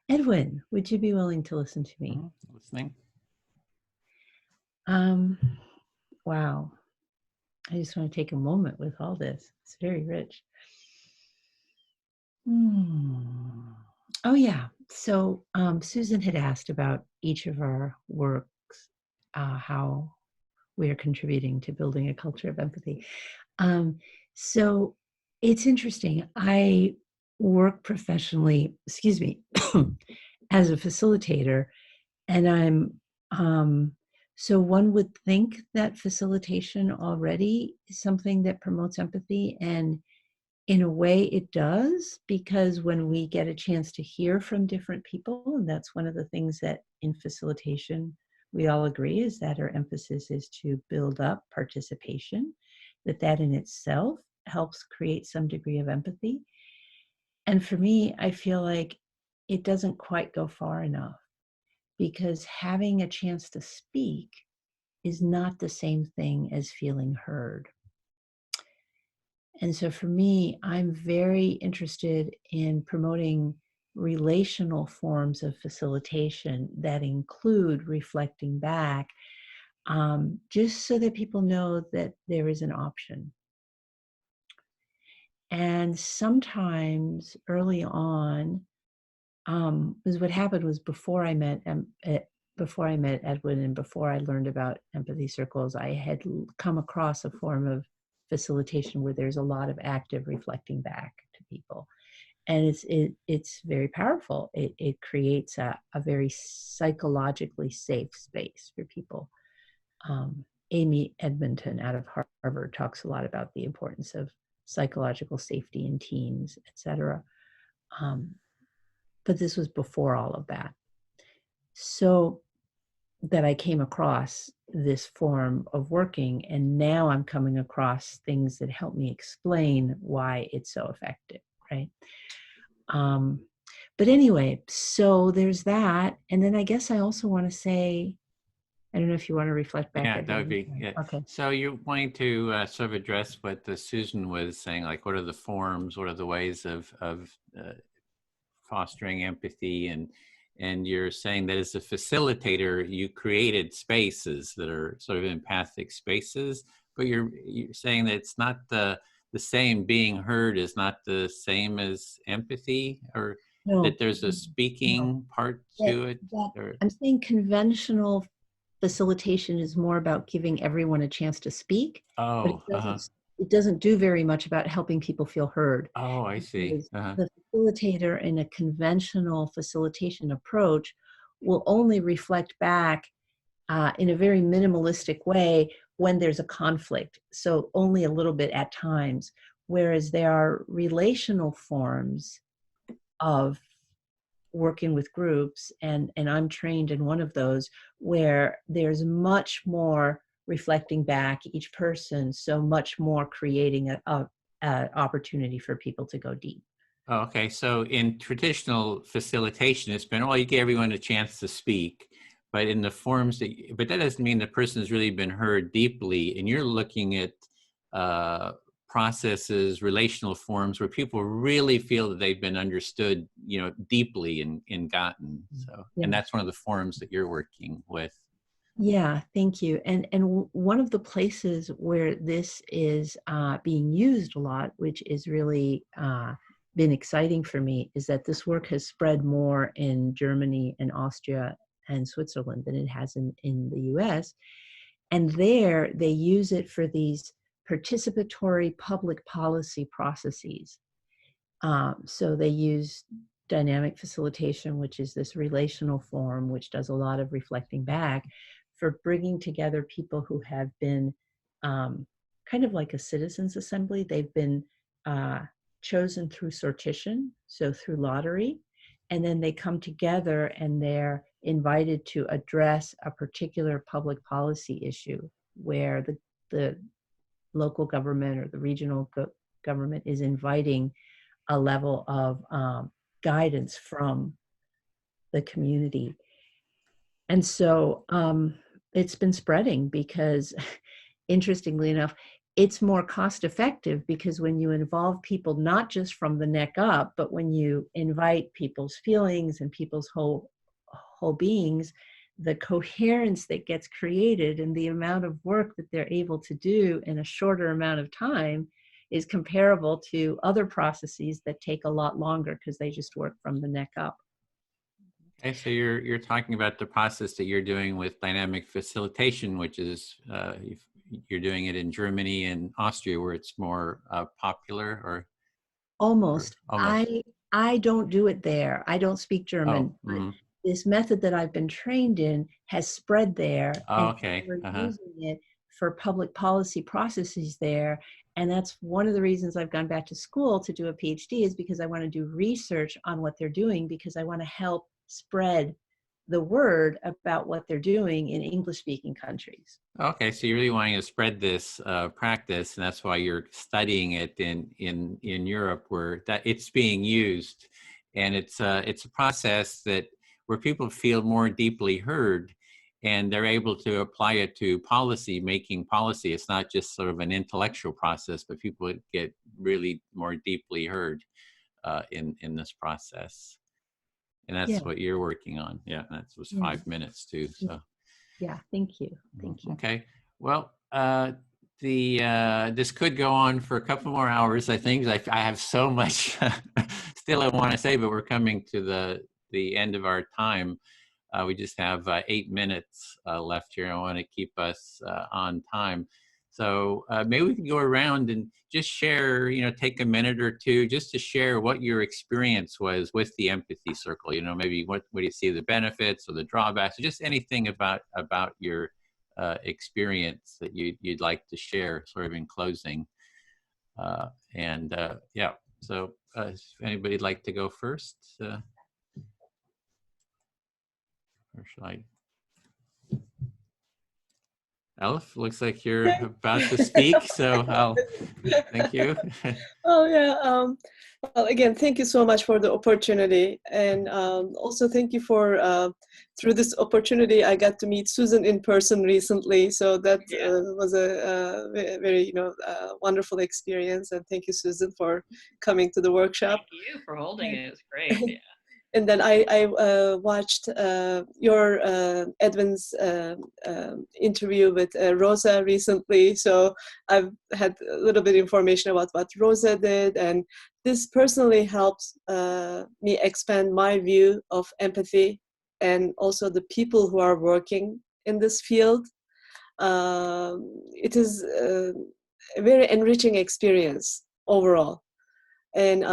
Edwin, would you be willing to listen to me? Listening. Wow. I just want to take a moment with all this. It's very rich. Oh, yeah. So Susan had asked about each of our works, how we are contributing to building a culture of empathy. So it's interesting. I work professionally, as a facilitator, and so one would think that facilitation already is something that promotes empathy, and in a way it does, because when we get a chance to hear from different people, and that's one of the things that in facilitation we all agree is that our emphasis is to build up participation, that in itself helps create some degree of empathy. And for me, I feel like it doesn't quite go far enough, because having a chance to speak is not the same thing as feeling heard. And so for me, I'm very interested in promoting relational forms of facilitation that include reflecting back, just so that people know that there is an option. And sometimes early on, because what happened was before I met Edwin and before I learned about empathy circles, I had come across a form of facilitation where there's a lot of active reflecting back to people, and it's very powerful. It creates a very psychologically safe space for people. Amy Edmonton out of Harvard talks a lot about the importance of psychological safety in teams, etc. But this was before all of that. So that I came across this form of working, and now I'm coming across things that help me explain why it's so effective, right? But anyway, so there's that. And then I guess I also want to say, I don't know if you want to reflect back. Yeah, that would be, yeah. Okay. So you're wanting to sort of address what Susan was saying, like what are the forms, what are the ways of fostering empathy, and you're saying that as a facilitator, you created spaces that are sort of empathic spaces, but you're saying that it's not the same. Being heard is not the same as empathy, or No, that there's a speaking part to it. Or, I'm saying conventional facilitation is more about giving everyone a chance to speak, but it doesn't do very much about helping people feel heard. Oh, I see. The facilitator in a conventional facilitation approach will only reflect back in a very minimalistic way when there's a conflict, so only a little bit at times, whereas there are relational forms of working with groups, and I'm trained in one of those, where there's much more reflecting back each person, so much more creating a opportunity for people to go deep. Okay, so in traditional facilitation, it's been, oh, you give everyone a chance to speak, but in the forms that, but that doesn't mean the person has really been heard deeply. And you're looking at processes, relational forms where people really feel that they've been understood, deeply and gotten. So, Yeah. and that's one of the forms that you're working with. Yeah, thank you. And one of the places where this is being used a lot, which is really been exciting for me, is that this work has spread more in Germany and Austria and Switzerland than it has in the US. And there they use it for these participatory public policy processes. So they use dynamic facilitation, which is this relational form, which does a lot of reflecting back, for bringing together people who have been kind of like a citizens' assembly. They've been chosen through sortition, so through lottery, and then they come together and they're invited to address a particular public policy issue where the local government or the regional government is inviting a level of guidance from the community. And so it's been spreading because, interestingly enough, it's more cost effective because when you involve people, not just from the neck up, but when you invite people's feelings and people's whole beings, the coherence that gets created and the amount of work that they're able to do in a shorter amount of time is comparable to other processes that take a lot longer because they just work from the neck up. Okay, so you're talking about the process that you're doing with dynamic facilitation, which is you're doing it in Germany and Austria, where it's more popular, or almost. Almost. I don't do it there. I don't speak German. Oh, mm-hmm. This method that I've been trained in has spread there, Oh, and okay. we're using it for public policy processes there. And that's one of the reasons I've gone back to school to do a PhD, is because I want to do research on what they're doing, because I want to help spread the word about what they're doing in English-speaking countries. Okay, so you're really wanting to spread this practice, and that's why you're studying it in Europe, where that it's being used, and it's a process that where people feel more deeply heard, and they're able to apply it to making policy. It's not just sort of an intellectual process, but people get really more deeply heard in this process. And that's what you're working on. Yeah, that was 5 minutes too. So yeah, thank you. Thank you. Okay. Well, this could go on for a couple more hours, I think. I have so much still I want to say, but we're coming to the end of our time. We just have 8 minutes left here. I want to keep us on time. So maybe we can go around and just share, take a minute or two just to share what your experience was with the empathy circle. Maybe what do you see the benefits or the drawbacks, or just anything about your experience that you'd like to share, sort of in closing. Yeah, so if anybody'd like to go first, or should I? Elif, looks like you're about to speak, so thank you. Oh yeah. Well, again, thank you so much for the opportunity, and also thank you for through this opportunity I got to meet Susan in person recently. So that was a very wonderful experience, and thank you, Susan, for coming to the workshop. Thank you for holding it. It was great. Yeah. And then I watched your Edwin's interview with Rosa recently. So I've had a little bit of information about what Rosa did. And this personally helped me expand my view of empathy and also the people who are working in this field. It is a very enriching experience overall. And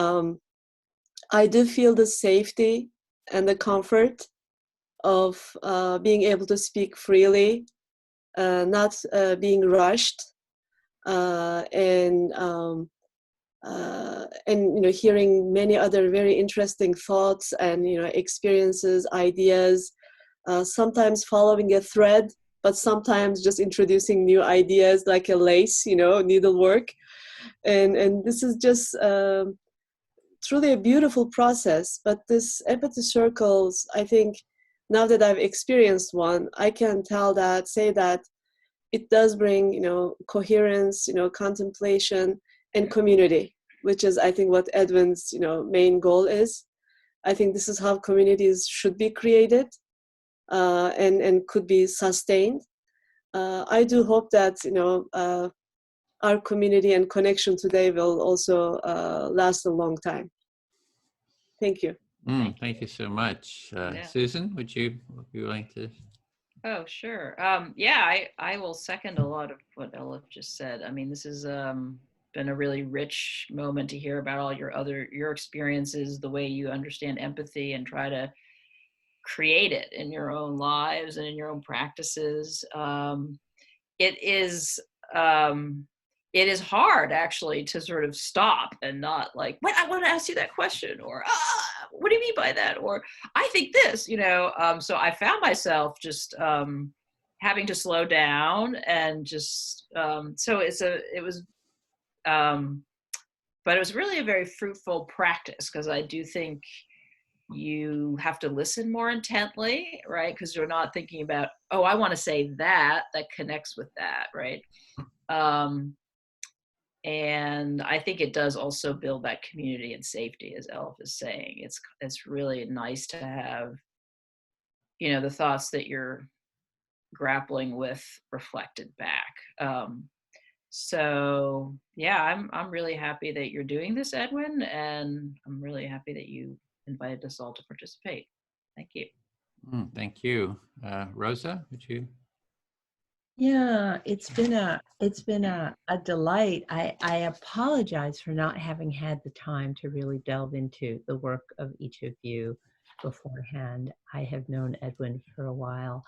I do feel the safety and the comfort of being able to speak freely, not being rushed, and hearing many other very interesting thoughts and experiences, ideas. Sometimes following a thread, but sometimes just introducing new ideas like a lace, needlework, and this is just. Truly a beautiful process, but this empathy circles, I think, now that I've experienced one, I can say that it does bring, coherence, contemplation and community, which is, I think, what Edwin's, main goal is. I think this is how communities should be created and could be sustained. I do hope that, our community and connection today will also last a long time. Thank you. Thank you so much. Yeah. Susan, would you be willing to? Oh, sure. Yeah, I will second a lot of what Elif just said. I mean, this has been a really rich moment to hear about all your experiences, the way you understand empathy and try to create it in your own lives and in your own practices. It is hard actually to sort of stop and not like, wait, I want to ask you that question, or what do you mean by that, or I think this, so I found myself just having to slow down and just but it was really a very fruitful practice, because I do think you have to listen more intently, right? Because you're not thinking about, oh, I want to say that connects with that, right? And I think it does also build that community and safety, as Elif is saying. It's really nice to have, the thoughts that you're grappling with reflected back. So yeah, I'm really happy that you're doing this, Edwin, and I'm really happy that you invited us all to participate. Thank you. Thank you. Rosa, would you? Yeah, it's been a delight. I apologize for not having had the time to really delve into the work of each of you beforehand. I have known Edwin for a while,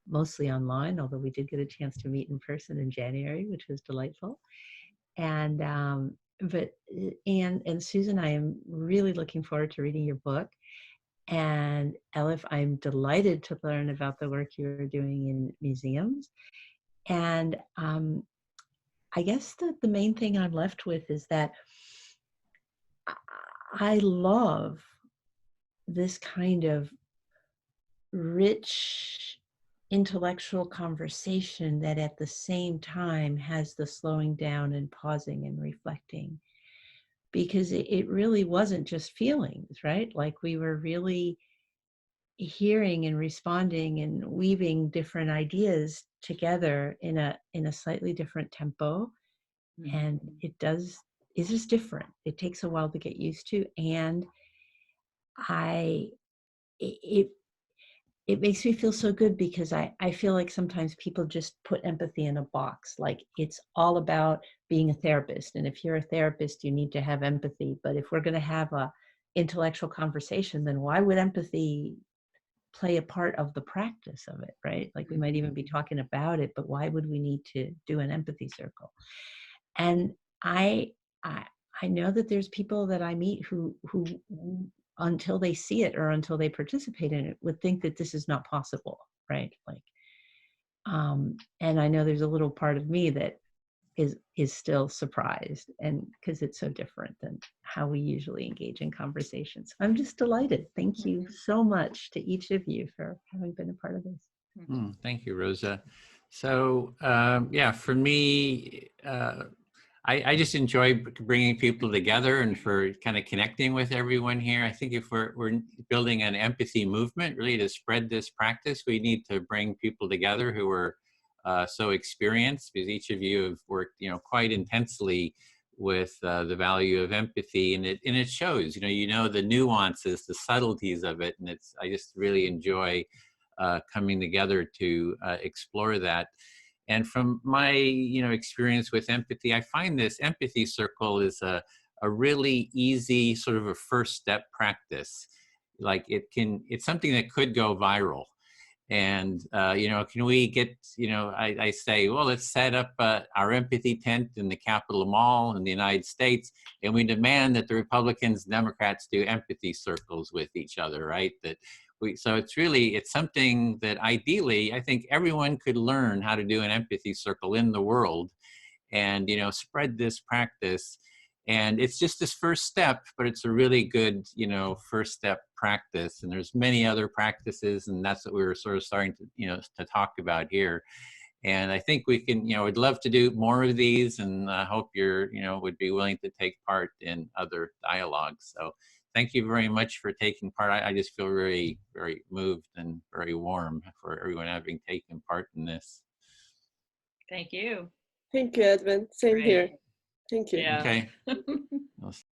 mostly online, although we did get a chance to meet in person in January, which was delightful. And and Susan, I am really looking forward to reading your book. And Elif, I'm delighted to learn about the work you're doing in museums. And I guess the main thing I'm left with is that I love this kind of rich intellectual conversation that at the same time has the slowing down and pausing and reflecting. Because it really wasn't just feelings, right? Like we were really hearing and responding and weaving different ideas together in a slightly different tempo. And it is different. It takes a while to get used to. And it makes me feel so good, because I feel like sometimes people just put empathy in a box. Like it's all about being a therapist. And if you're a therapist, you need to have empathy. But if we're going to have a intellectual conversation, then why would empathy play a part of the practice of it, right? Like we might even be talking about it, but why would we need to do an empathy circle? And I know that there's people that I meet who until they see it or until they participate in it would think that this is not possible, right? Like, and I know there's a little part of me that is still surprised, and because it's so different than how we usually engage in conversations. I'm just delighted. Thank you so much to each of you for having been a part of this. Thank you, Rosa. So yeah, for me, I just enjoy bringing people together and for kind of connecting with everyone here. I think if we're building an empathy movement really to spread this practice, we need to bring people together who are so experienced, because each of you have worked, quite intensely with the value of empathy, and it shows. You know the nuances, the subtleties of it, and I just really enjoy coming together to explore that. And from my experience with empathy, I find this empathy circle is a really easy sort of a first step practice. Like it's something that could go viral. And, can we get, I say, well, let's set up our empathy tent in the Capitol Mall in the United States, and we demand that the Republicans and Democrats do empathy circles with each other, right? So it's something that ideally, I think everyone could learn how to do an empathy circle in the world and, spread this practice. And it's just this first step, but it's a really good, you know, first step practice. And there's many other practices, and that's what we were sort of starting to, you know, to talk about here. And I think we can, you know, we'd love to do more of these, and I hope you're, you know, would be willing to take part in other dialogues. So thank you very much for taking part. I just feel very, very moved and very warm for everyone having taken part in this. Thank you. Thank you, Edwin. Same here. Great. Thank you. Yeah. Okay. Well,